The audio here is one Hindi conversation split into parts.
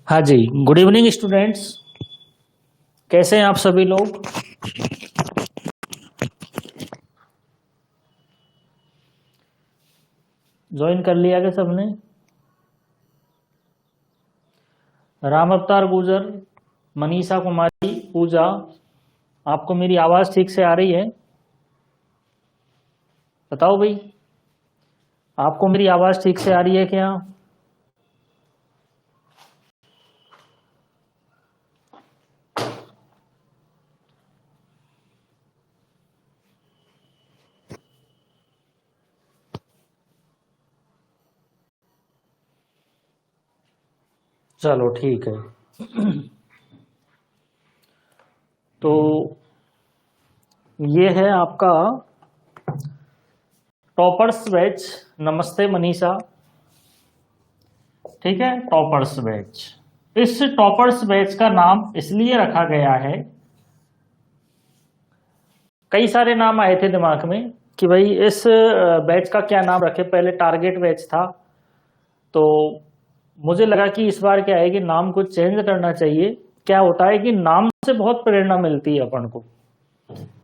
हाँ जी, गुड इवनिंग स्टूडेंट्स। कैसे हैं आप सभी लोग? ज्वाइन कर लिया क्या सबने? राम अवतार गुजर, मनीषा कुमारी, पूजा, आपको मेरी आवाज ठीक से आ रही है? बताओ भाई, आपको मेरी आवाज ठीक से आ रही है क्या? चलो ठीक है। तो ये है आपका टॉपर्स बैच। नमस्ते मनीषा। ठीक है, टॉपर्स बैच। इस टॉपर्स बैच का नाम इसलिए रखा गया है, कई सारे नाम आए थे दिमाग में कि भाई इस बैच का क्या नाम रखे। पहले टारगेट बैच था, तो मुझे लगा कि इस बार क्या है कि नाम को चेंज करना चाहिए। क्या होता है कि नाम से बहुत प्रेरणा मिलती है अपन को।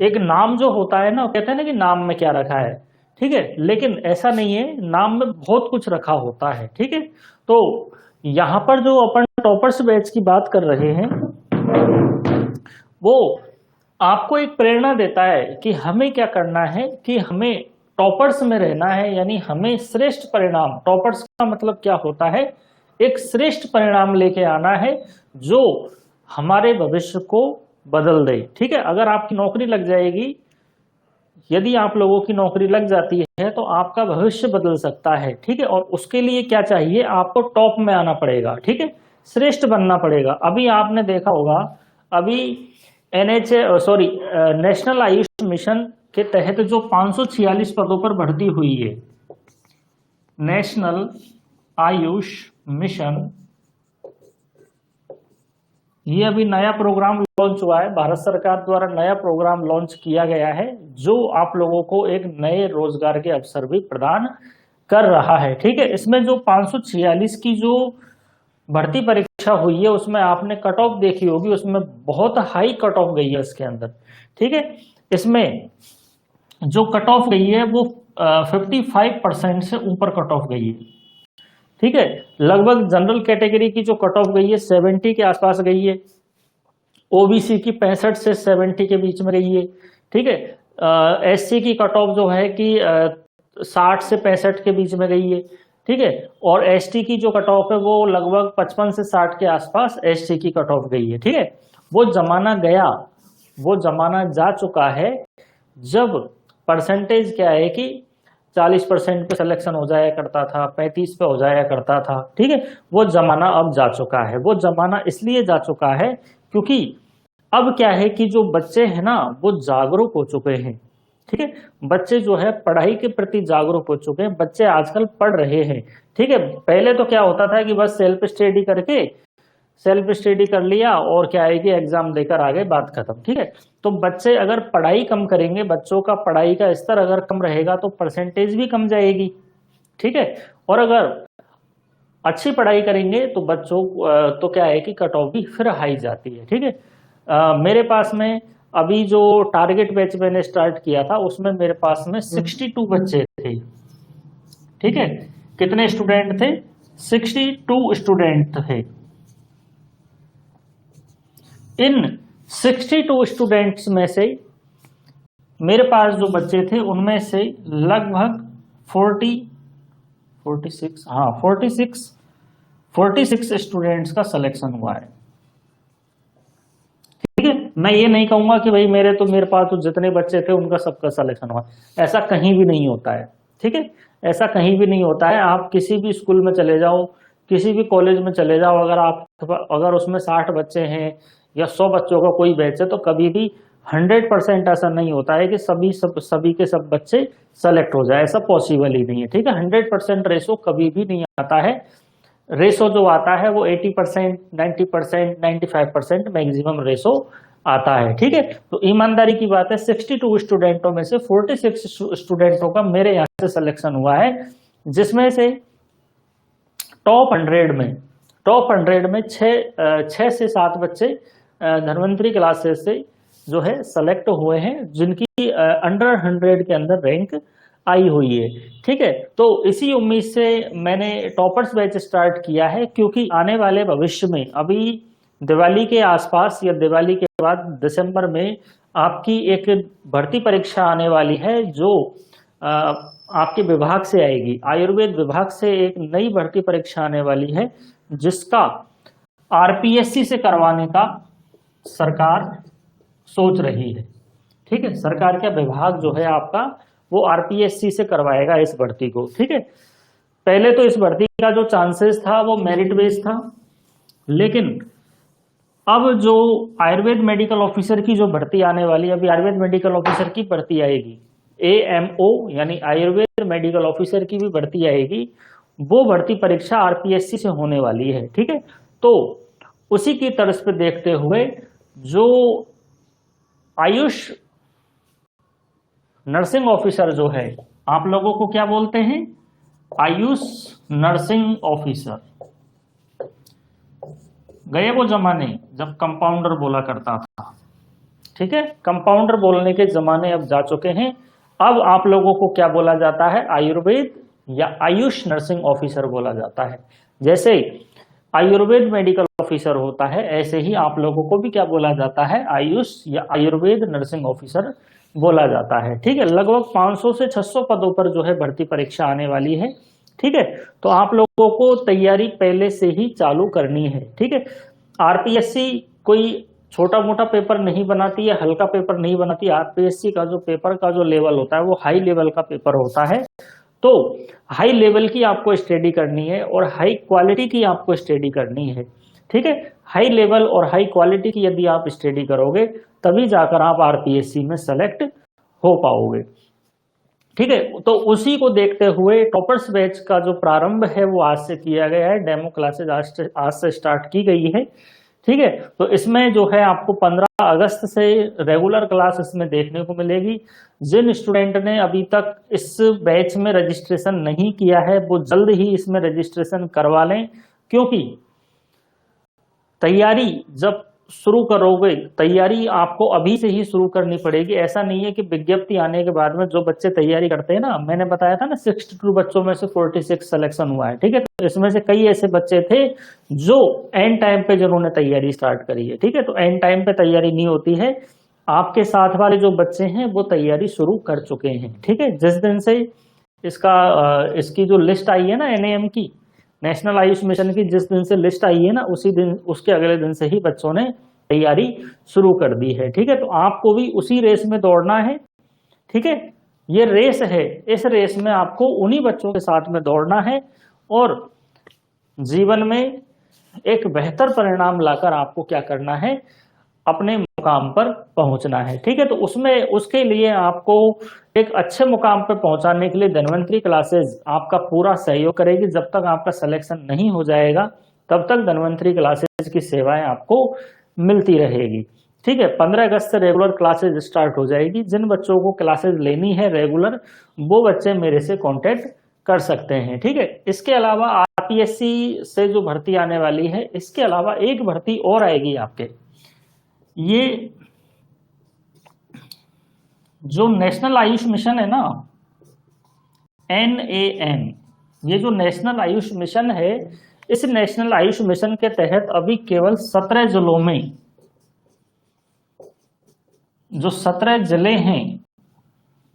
एक नाम जो होता है ना, कहते हैं ना कि नाम में क्या रखा है, ठीक है, लेकिन ऐसा नहीं है, नाम में बहुत कुछ रखा होता है। ठीक है, तो यहां पर जो अपन टॉपर्स बैच की बात कर रहे हैं, वो आपको एक प्रेरणा देता है कि हमें क्या करना है, कि हमें टॉपर्स में रहना है, यानी हमें श्रेष्ठ परिणाम। टॉपर्स का मतलब क्या होता है? एक श्रेष्ठ परिणाम लेके आना है जो हमारे भविष्य को बदल दे। ठीक है, अगर आपकी नौकरी लग जाएगी, यदि आप लोगों की नौकरी लग जाती है तो आपका भविष्य बदल सकता है। ठीक है, और उसके लिए क्या चाहिए? आपको टॉप में आना पड़ेगा। ठीक है, श्रेष्ठ बनना पड़ेगा। अभी आपने देखा होगा, अभी नेशनल आयुष मिशन के तहत जो 546 पदों पर भर्ती हुई है, नेशनल आयुष मिशन, ये अभी नया प्रोग्राम लॉन्च हुआ है। भारत सरकार द्वारा नया प्रोग्राम लॉन्च किया गया है, जो आप लोगों को एक नए रोजगार के अवसर भी प्रदान कर रहा है। ठीक है, इसमें जो 546 की जो भर्ती परीक्षा हुई है, उसमें आपने कट ऑफ देखी होगी, उसमें बहुत हाई कट ऑफ गई है इसके अंदर। ठीक है, इसमें जो कट ऑफ गई है वो 55% से ऊपर कट ऑफ गई है। ठीक है, लगभग जनरल कैटेगरी की जो कट ऑफ गई है 70 के आसपास गई है, ओबीसी की 65 से 70 के बीच में गई है। ठीक है, एससी की कट ऑफ जो है कि 60 से 65 के बीच में गई है। ठीक है, और एसटी की जो कट ऑफ है वो लगभग 55 से 60 के आसपास एसटी की कट ऑफ गई है। ठीक है, वो जमाना गया, वो जमाना जा चुका है जब परसेंटेज क्या है कि 40% पे सिलेक्शन हो जाया करता था, 35 पे हो जाया करता था। ठीक है, वो जमाना अब जा चुका है। वो जमाना इसलिए जा चुका है क्योंकि अब क्या है कि जो बच्चे हैं ना, वो जागरूक हो चुके हैं। ठीक है, बच्चे जो है पढ़ाई के प्रति जागरूक हो चुके हैं, बच्चे आजकल पढ़ रहे हैं। ठीक है, पहले तो क्या होता था कि बस सेल्फ स्टडी कर लिया और क्या है कि एग्जाम देकर आ गए, बात खत्म। ठीक है, तो बच्चे अगर पढ़ाई कम करेंगे, बच्चों का पढ़ाई का स्तर अगर कम रहेगा तो परसेंटेज भी कम जाएगी। ठीक है, और अगर अच्छी पढ़ाई करेंगे तो बच्चों तो क्या है कि कट ऑफ भी फिर हाई जाती है। ठीक है, मेरे पास में अभी जो टारगेट बैच मैंने स्टार्ट किया था, उसमें मेरे पास में 62 बच्चे थे। ठीक है, कितने स्टूडेंट थे? 62 स्टूडेंट थे। इन 62 स्टूडेंट्स में से मेरे पास जो बच्चे थे, उनमें से लगभग 46, हाँ 46 स्टूडेंट्स का सिलेक्शन हुआ है। ठीक है, मैं ये नहीं कहूंगा कि भाई मेरे पास तो जितने बच्चे थे उनका सबका सिलेक्शन हुआ, ऐसा कहीं भी नहीं होता है। ठीक है, ऐसा कहीं भी नहीं होता है। आप किसी भी स्कूल में चले जाओ, किसी भी कॉलेज में चले जाओ, अगर उसमें 60 बच्चे हैं या 100 बच्चों का कोई बैच है, तो कभी भी 100% ऐसा नहीं होता है कि सभी के सब बच्चे सेलेक्ट हो जाए, ऐसा पॉसिबल ही नहीं है। ठीक है, 100% रेशो कभी भी नहीं आता है। रेशो जो आता है वो 80%, 90%, 95% मैक्सिमम रेशो आता है। ठीक है, तो ईमानदारी की बात है, 62 स्टूडेंटों में से 46 स्टूडेंटों का मेरे यहाँ से सिलेक्शन हुआ है, जिसमें से टॉप 100 में 6 से 7 बच्चे धन्वंतरी क्लासेस से जो है सेलेक्ट हुए हैं, जिनकी अंडर 100 के अंदर रैंक आई हुई है। ठीक है, तो इसी उम्मीद से मैंने टॉपर्स बैच स्टार्ट किया है, क्योंकि आने वाले भविष्य में, अभी दिवाली के आसपास या दिवाली के बाद दिसंबर में आपकी एक भर्ती परीक्षा आने वाली है, जो आपके विभाग से आएगी। आयुर्वेद विभाग से एक नई भर्ती परीक्षा आने वाली है, जिसका आरपीएससी से करवाने का सरकार सोच रही है। ठीक है, सरकार का विभाग जो है आपका, वो आरपीएससी से करवाएगा इस भर्ती को। ठीक है, पहले तो इस भर्ती का जो चांसेस था वो मेरिट बेस्ड था, लेकिन अब जो आयुर्वेद मेडिकल ऑफिसर की जो भर्ती आने वाली है, अभी आयुर्वेद मेडिकल ऑफिसर की भर्ती आएगी, AMO यानी आयुर्वेद मेडिकल ऑफिसर की भी भर्ती आएगी, वो भर्ती परीक्षा आरपीएससी से होने वाली है। ठीक है, तो उसी की तर्ज पे देखते हुए जो आयुष नर्सिंग ऑफिसर जो है, आप लोगों को क्या बोलते हैं, आयुष नर्सिंग ऑफिसर। गए वो जमाने जब कंपाउंडर बोला करता था। ठीक है, कंपाउंडर बोलने के जमाने अब जा चुके हैं। अब आप लोगों को क्या बोला जाता है, आयुर्वेद या आयुष नर्सिंग ऑफिसर बोला जाता है। जैसे आयुर्वेद मेडिकल ऑफिसर होता है, ऐसे ही आप लोगों को भी क्या बोला जाता है, आयुष या आयुर्वेद नर्सिंग ऑफिसर बोला जाता है। ठीक है, लगभग 500 से 600 पदों पर जो है भर्ती परीक्षा आने वाली है। ठीक है, तो आप लोगों को तैयारी पहले से ही चालू करनी है। ठीक है, आरपीएससी कोई छोटा मोटा पेपर नहीं बनाती है, हल्का पेपर नहीं बनाती। आरपीएससी का जो पेपर का जो लेवल होता है, वो हाई लेवल का पेपर होता है। तो हाई लेवल की आपको स्टडी करनी है और हाई क्वालिटी की आपको स्टडी करनी है। ठीक है, हाई लेवल और हाई क्वालिटी की यदि आप स्टडी करोगे, तभी जाकर आप आरपीएससी में सेलेक्ट हो पाओगे। ठीक है, तो उसी को देखते हुए टॉपर्स बैच का जो प्रारंभ है वो आज से किया गया है। डेमो क्लासेज आज से स्टार्ट की गई है। ठीक है, तो इसमें जो है आपको 15 अगस्त से रेगुलर क्लास इसमें देखने को मिलेगी। जिन स्टूडेंट ने अभी तक इस बैच में रजिस्ट्रेशन नहीं किया है, वो जल्द ही इसमें रजिस्ट्रेशन करवा लें, क्योंकि तैयारी जब शुरू करोगे, तैयारी आपको अभी से ही शुरू करनी पड़ेगी। ऐसा नहीं है कि विज्ञप्ति आने के बाद में जो बच्चे तैयारी करते हैं ना, मैंने बताया था ना 62 बच्चों में से 46 सिलेक्शन हुआ है। ठीक है, तो इसमें से कई ऐसे बच्चे थे जो एंड टाइम पे जिन्होंने तैयारी स्टार्ट करी है। ठीक है, तो एंड टाइम पे तैयारी नहीं होती है। आपके साथ वाले जो बच्चे हैं वो तैयारी शुरू कर चुके हैं। ठीक है, जिस दिन से इसकी जो लिस्ट आई है ना, NAM की, नेशनल आयुष मिशन की, जिस दिन से लिस्ट आई है ना, उसी दिन, उसके अगले दिन से ही बच्चों ने तैयारी शुरू कर दी है। ठीक है, तो आपको भी उसी रेस में दौड़ना है। ठीक है, ये रेस है, इस रेस में आपको उन्हीं बच्चों के साथ में दौड़ना है और जीवन में एक बेहतर परिणाम लाकर आपको क्या करना है, अपने मुकाम पर पहुंचना है। ठीक है, तो उसके लिए आपको एक अच्छे मुकाम पर पहुंचाने के लिए धन्वंतरी क्लासेस आपका पूरा सहयोग करेगी। जब तक आपका सिलेक्शन नहीं हो जाएगा, तब तक धन्वंतरी क्लासेस की सेवाएं आपको मिलती रहेगी। ठीक है, 15 अगस्त से रेगुलर क्लासेज स्टार्ट हो जाएगी। जिन बच्चों को क्लासेज लेनी है रेगुलर, वो बच्चे मेरे से कांटेक्ट कर सकते हैं। ठीक है, इसके अलावा आरपीएससी से जो भर्ती आने वाली है, इसके अलावा एक भर्ती और आएगी आपके, ये जो नेशनल आयुष मिशन है ना, NAM, ये जो नेशनल आयुष मिशन है, इस नेशनल आयुष मिशन के तहत अभी केवल 17 जिलों में, जो 17 जिले हैं,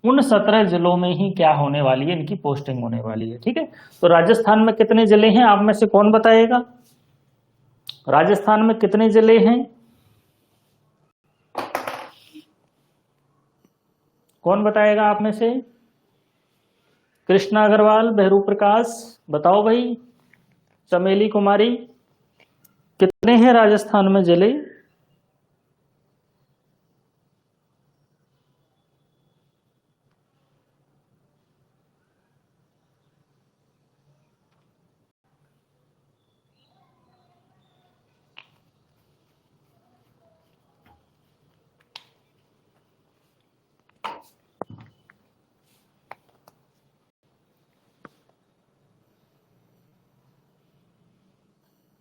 उन 17 जिलों में ही क्या होने वाली है, इनकी पोस्टिंग होने वाली है। ठीक है, तो राजस्थान में कितने जिले हैं आप में से कौन बताएगा? राजस्थान में कितने जिले हैं, कौन बताएगा आप में से? कृष्णा अग्रवाल, बहरू प्रकाश, बताओ भाई। चमेली कुमारी, कितने हैं राजस्थान में जिले?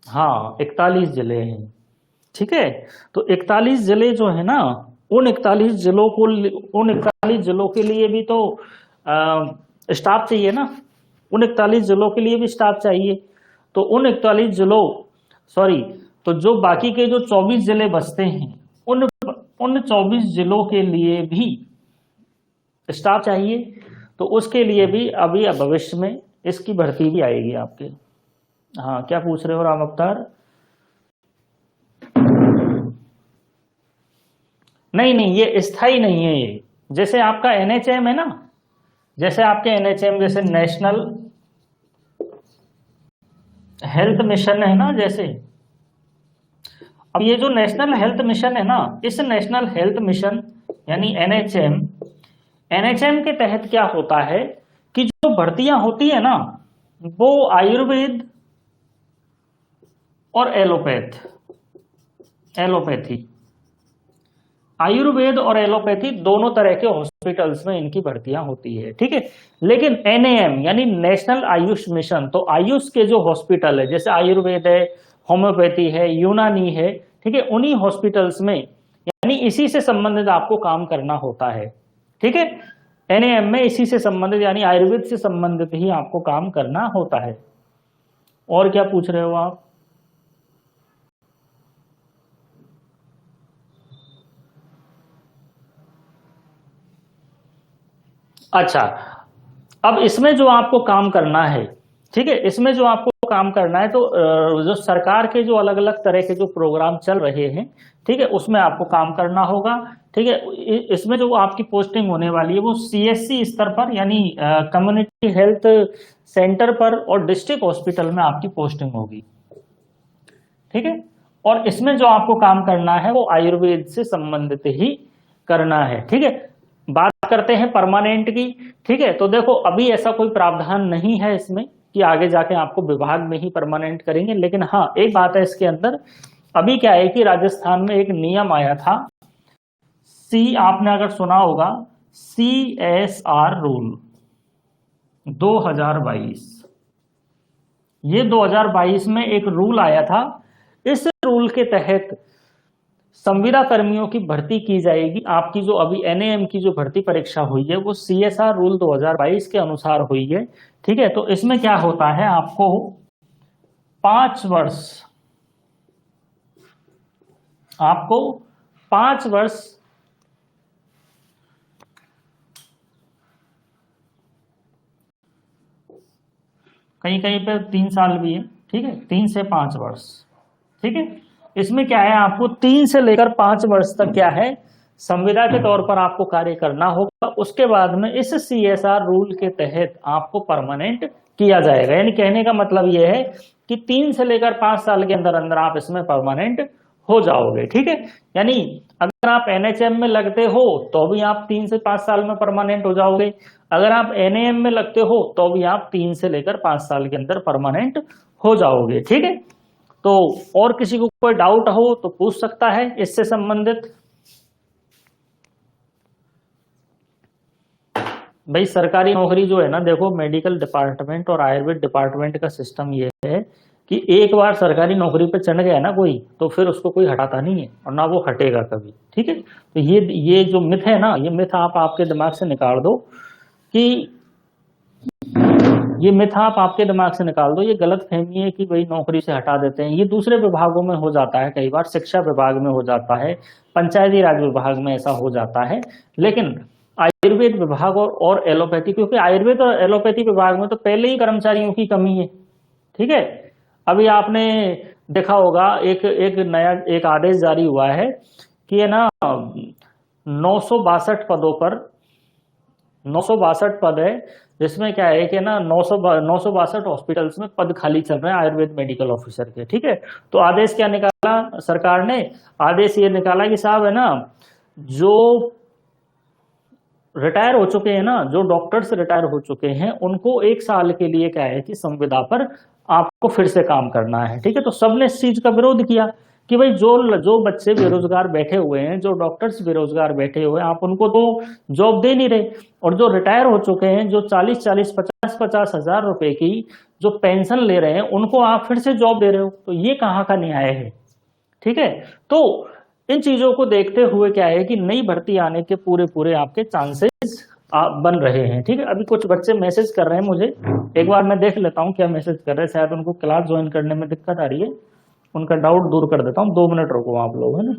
हाँ, 41 जिले हैं। ठीक है, तो 41 जिले जो है ना, उन 41 जिलों को, उन 41 जिलों के लिए भी तो स्टाफ चाहिए ना, उन 41 जिलों के लिए भी स्टाफ चाहिए। तो उन 41 जिलों, सॉरी, तो जो बाकी के जो 24 जिले बचते हैं, उन उन 24 जिलों के लिए भी स्टाफ चाहिए। तो उसके लिए भी अभी भविष्य में इसकी भर्ती भी आएगी आपके। हाँ, क्या पूछ रहे हो राम अवतार? नहीं नहीं, ये स्थाई नहीं है। ये जैसे आपका एनएचएम है ना, जैसे आपके एनएचएम, जैसे नेशनल हेल्थ मिशन है ना, जैसे अब ये जो नेशनल हेल्थ मिशन है ना, इस नेशनल हेल्थ मिशन यानी एनएचएम, एनएचएम के तहत क्या होता है कि जो भर्तियां होती है ना, वो आयुर्वेद और एलोपैथी, आयुर्वेद और एलोपैथी दोनों तरह के हॉस्पिटल्स में इनकी भर्तियां होती है। ठीक है, लेकिन एनएएम यानी नेशनल आयुष मिशन, तो आयुष के जो हॉस्पिटल है, जैसे आयुर्वेद है, होम्योपैथी है, यूनानी है, ठीक है, उन्हीं हॉस्पिटल्स में यानी इसी से संबंधित आपको काम करना होता है। ठीक है, एनएएम में इसी से संबंधित यानी आयुर्वेद से संबंधित ही आपको काम करना होता है। और क्या पूछ रहे हो आप? अच्छा, अब इसमें जो आपको काम करना है, ठीक है, इसमें जो आपको काम करना है, तो जो सरकार के जो अलग अलग तरह के जो प्रोग्राम चल रहे हैं, ठीक है, उसमें आपको काम करना होगा। ठीक है, इसमें जो आपकी पोस्टिंग होने वाली है वो सीएससी स्तर पर यानी कम्युनिटी हेल्थ सेंटर पर और डिस्ट्रिक्ट हॉस्पिटल में आपकी पोस्टिंग होगी। ठीक है, और इसमें जो आपको काम करना है वो आयुर्वेद से संबंधित ही करना है। ठीक है, बात करते हैं परमानेंट की। ठीक है, तो देखो अभी ऐसा कोई प्रावधान नहीं है इसमें कि आगे जाके आपको विभाग में ही परमानेंट करेंगे, लेकिन हाँ एक बात है इसके अंदर, अभी क्या है कि राजस्थान में एक नियम आया था, आपने अगर सुना होगा, CSR रूल 2022, ये 2022 में एक रूल आया था। इस रूल के तहत संविदा कर्मियों की भर्ती की जाएगी। आपकी जो अभी एनएएम की जो भर्ती परीक्षा हुई है वो CSR रूल 2022 के अनुसार हुई है। ठीक है, तो इसमें क्या होता है, आपको 5 वर्ष, आपको 5 वर्ष कहीं कहीं पे 3 साल भी है। ठीक है, 3 से 5 वर्ष। ठीक है, इसमें क्या है, आपको 3 से लेकर 5 वर्ष तक क्या है, संविदा के तौर पर आपको कार्य करना होगा। उसके बाद में इस CSR रूल के तहत आपको परमानेंट किया जाएगा। यानी कहने का मतलब यह है कि 3 से लेकर 5 साल के अंदर अंदर आप इसमें परमानेंट हो जाओगे। ठीक है, यानी अगर आप एनएचएम में लगते हो तो भी आप 3 से 5 साल में परमानेंट हो जाओगे, अगर आप एनएएम में लगते हो तो भी आप 3 से लेकर 5 साल के अंदर परमानेंट हो जाओगे। ठीक है, तो और किसी को कोई डाउट हो तो पूछ सकता है इससे संबंधित। भाई सरकारी नौकरी जो है ना, देखो मेडिकल डिपार्टमेंट और आयुर्वेद डिपार्टमेंट का सिस्टम ये है कि एक बार सरकारी नौकरी पे चढ़ गया ना कोई, तो फिर उसको कोई हटाता नहीं है और ना वो हटेगा कभी। ठीक है, तो ये जो मिथ है ना, ये मिथ आप आपके दिमाग से निकाल दो कि ये मिथ आप आपके दिमाग से निकाल दो। ये गलत फहमी है कि भाई नौकरी से हटा देते हैं, ये दूसरे विभागों में हो जाता है, कई बार शिक्षा विभाग में हो जाता है, पंचायती राज विभाग में ऐसा हो जाता है, लेकिन आयुर्वेद विभाग और एलोपैथी, क्योंकि आयुर्वेद और एलोपैथी विभाग में तो पहले ही कर्मचारियों की कमी है। ठीक है, अभी आपने देखा होगा एक एक नया एक आदेश जारी हुआ है कि है ना 962 पदों पर 962 पद है, जिसमें क्या है कि ना 962 हॉस्पिटल्स में पद खाली चल रहे हैं आयुर्वेद मेडिकल ऑफिसर के। ठीक है, तो आदेश क्या निकाला सरकार ने? आदेश ये निकाला कि साहब है ना, जो रिटायर हो चुके हैं ना, जो डॉक्टर्स रिटायर हो चुके हैं, उनको 1 साल के लिए क्या है कि संविदा पर आपको फिर से काम करना है। ठीक है, तो सबने इस चीज का विरोध किया कि भाई जो जो बच्चे बेरोजगार बैठे हुए हैं, जो डॉक्टर्स बेरोजगार बैठे हुए हैं, आप उनको तो जॉब दे नहीं रहे, और जो रिटायर हो चुके हैं, जो 40-40 50-50 हजार रुपए की जो पेंशन ले रहे हैं, उनको आप फिर से जॉब दे रहे हो, तो ये कहाँ का न्याय है? ठीक है, तो इन चीजों को देखते हुए क्या है कि नई भर्ती आने के पूरे पूरे आपके चांसेस बन रहे हैं। ठीक है, अभी कुछ बच्चे मैसेज कर रहे हैं मुझे, एक बार मैं देख लेता हूँ क्या मैसेज कर रहे हैं, शायद उनको क्लास ज्वाइन करने में दिक्कत आ रही है, उनका डाउट दूर कर देता हूँ। 2 मिनट रुको आप लोग, है ना।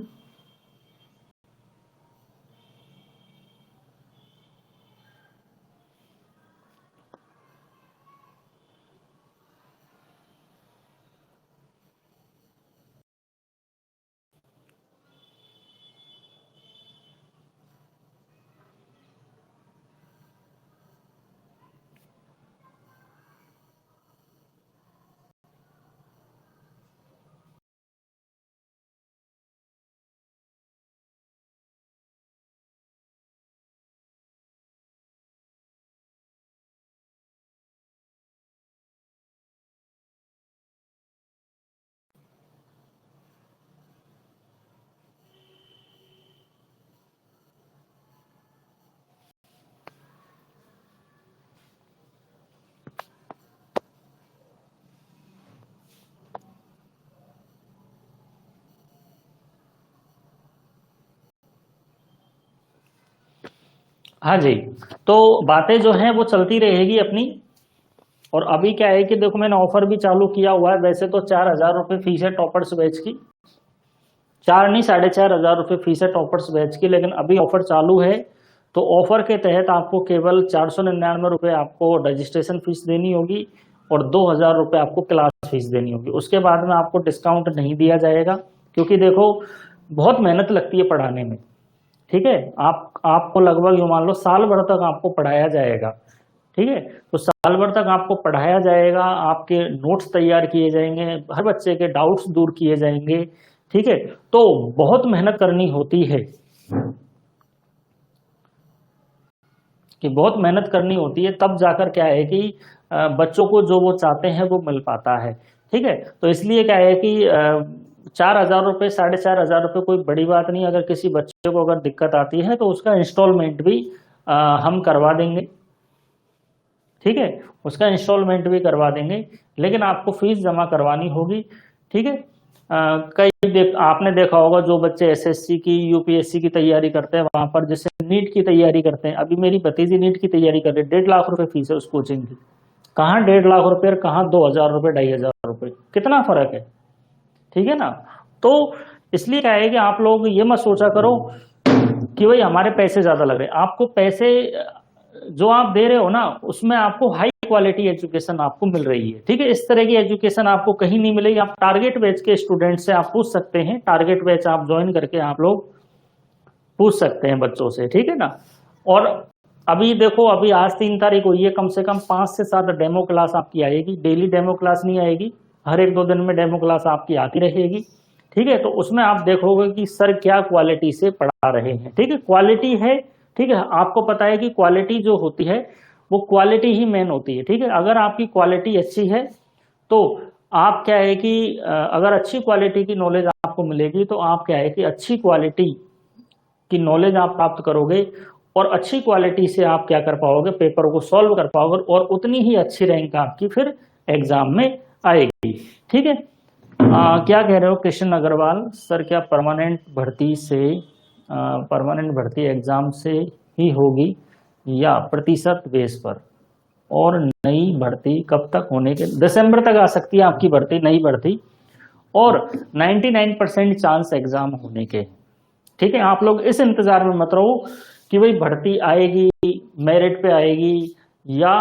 हाँ जी, तो बातें जो हैं वो चलती रहेगी अपनी। और अभी क्या है कि देखो, मैंने ऑफर भी चालू किया हुआ है। वैसे तो 4,000 रुपये फीस है टॉपर्स बैच की, 4 नहीं 4,500 रुपये फीस है टॉपर्स बैच की, लेकिन अभी ऑफर चालू है। तो ऑफर के तहत आपको केवल 499 रुपये आपको रजिस्ट्रेशन फीस देनी होगी, और 2,000 रुपये आपको क्लास फीस देनी होगी। उसके बाद में आपको डिस्काउंट नहीं दिया जाएगा, क्योंकि देखो बहुत मेहनत लगती है पढ़ाने में। ठीक है, आपको लगभग यूँ मान लो साल भर तक आपको पढ़ाया जाएगा। ठीक है, तो साल भर तक आपको पढ़ाया जाएगा, आपके नोट्स तैयार किए जाएंगे, हर बच्चे के डाउट्स दूर किए जाएंगे। ठीक है, तो बहुत मेहनत करनी होती है, कि बहुत मेहनत करनी होती है, तब जाकर क्या है कि बच्चों को जो वो चाहते हैं वो मिल पाता है। ठीक है, तो इसलिए क्या है कि 4,000 रुपये 4,500 रुपये कोई बड़ी बात नहीं। अगर किसी बच्चे को अगर दिक्कत आती है तो उसका इंस्टॉलमेंट भी हम करवा देंगे। ठीक है, उसका इंस्टॉलमेंट भी करवा देंगे, लेकिन आपको फीस जमा करवानी होगी। ठीक है, आपने देखा होगा जो बच्चे एसएससी की यूपीएससी की तैयारी करते हैं, वहां पर जैसे नीट की तैयारी करते हैं, अभी मेरी भतीजी नीट की तैयारी कर रही है, 1.5 लाख रुपए फीस है उस कोचिंग की। कहाँ 1.5 लाख रुपए और कहाँ 2,000 रुपये 2,500 रुपये, कितना फर्क है। ठीक है ना, तो इसलिए क्या है कि आप लोग ये मत सोचा करो कि भाई हमारे पैसे ज्यादा लग रहे हैं। आपको पैसे जो आप दे रहे हो ना, उसमें आपको हाई क्वालिटी एजुकेशन आपको मिल रही है। ठीक है, इस तरह की एजुकेशन आपको कहीं नहीं मिलेगी। आप टारगेट बैच के स्टूडेंट से आप पूछ सकते हैं, टारगेट बैच आप ज्वाइन करके आप लोग पूछ सकते हैं बच्चों से। ठीक है ना, और अभी देखो, अभी आज 3 तारीख हुई है, कम से कम 5 से 7 डेमो क्लास आपकी आएगी। डेली डेमो क्लास नहीं आएगी, हर 1-2 दिन में डेमो क्लास आपकी आती रहेगी। ठीक है, तो उसमें आप देखोगे कि सर क्या क्वालिटी से पढ़ा रहे हैं। ठीक है, क्वालिटी है। ठीक है, आपको पता है कि क्वालिटी जो होती है वो क्वालिटी ही मेन होती है। ठीक है, अगर आपकी क्वालिटी अच्छी है तो आप क्या है कि अगर अच्छी क्वालिटी की नॉलेज आपको मिलेगी तो आप क्या है कि अच्छी क्वालिटी की नॉलेज आप प्राप्त करोगे, और अच्छी क्वालिटी से आप क्या कर पाओगे, पेपर को सॉल्व कर पाओगे, और उतनी ही अच्छी रैंक आपकी फिर एग्जाम में आएगी। ठीक है, क्या कह रहे हो कृष्ण अग्रवाल सर, क्या परमानेंट भर्ती से परमानेंट भर्ती एग्जाम से ही होगी या प्रतिशत बेस पर, और नई भर्ती कब तक होने के? दिसंबर तक आ सकती है आपकी भर्ती, नई भर्ती, और 99% चांस एग्जाम होने के। ठीक है, आप लोग इस इंतजार में मत रहो कि भाई भर्ती आएगी, मेरिट पे आएगी या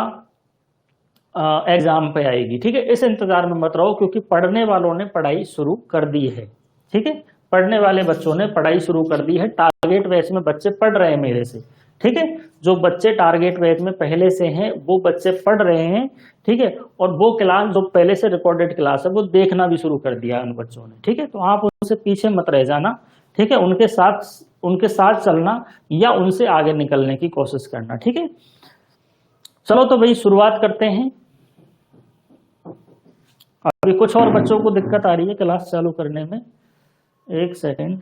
एग्जाम पे आएगी। ठीक है, इस इंतजार में मत रहो, क्योंकि पढ़ने वालों ने पढ़ाई शुरू कर दी है। ठीक है, पढ़ने वाले बच्चों ने पढ़ाई शुरू कर दी है, टारगेट बैच में बच्चे पढ़ रहे हैं मेरे से। ठीक है, जो बच्चे टारगेट बैच में पहले से हैं वो बच्चे पढ़ रहे हैं। ठीक है, और वो क्लास जो पहले से रिकॉर्डेड क्लास है वो देखना भी शुरू कर दिया है उन बच्चों ने। ठीक है, तो आप उनसे पीछे मत रह जाना। ठीक है, उनके साथ चलना या उनसे आगे निकलने की कोशिश करना। ठीक है, चलो तो भाई शुरुआत करते हैं। अभी कुछ और बच्चों को दिक्कत आ रही है क्लास चालू करने में, एक सेकेंड।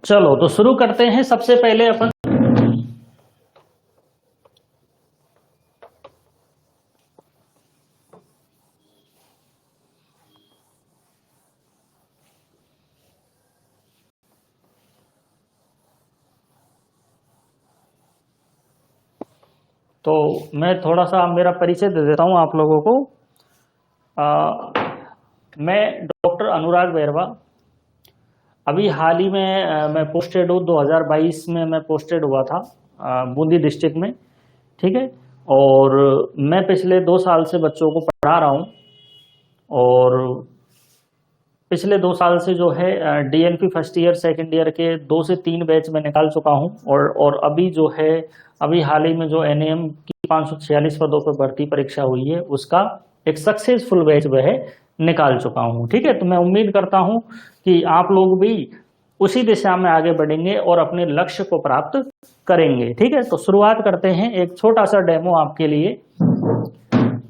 चलो तो शुरू करते हैं। सबसे पहले अपन तो मैं थोड़ा सा मेरा परिचय दे देता हूं आप लोगों को। मैं डॉक्टर अनुराग बैरवा। अभी हाल ही में मैं पोस्टेड हूँ, 2022 में मैं पोस्टेड हुआ था बूंदी डिस्ट्रिक्ट में। ठीक है, और मैं पिछले 2 साल से बच्चों को पढ़ा रहा हूँ, और पिछले 2 साल से जो है DNP first year second year के 2 से 3 बैच में निकाल चुका हूँ, और अभी जो है अभी हाल ही में जो एनएएम की 546 पदों पर भर्ती परीक्षा हुई है उसका एक सक्सेसफुल बैच वह निकाल चुका हूँ। ठीक है, तो मैं उम्मीद करता हूँ कि आप लोग भी उसी दिशा में आगे बढ़ेंगे और अपने लक्ष्य को प्राप्त करेंगे। ठीक है, तो शुरुआत करते हैं। एक छोटा सा डेमो आपके लिए।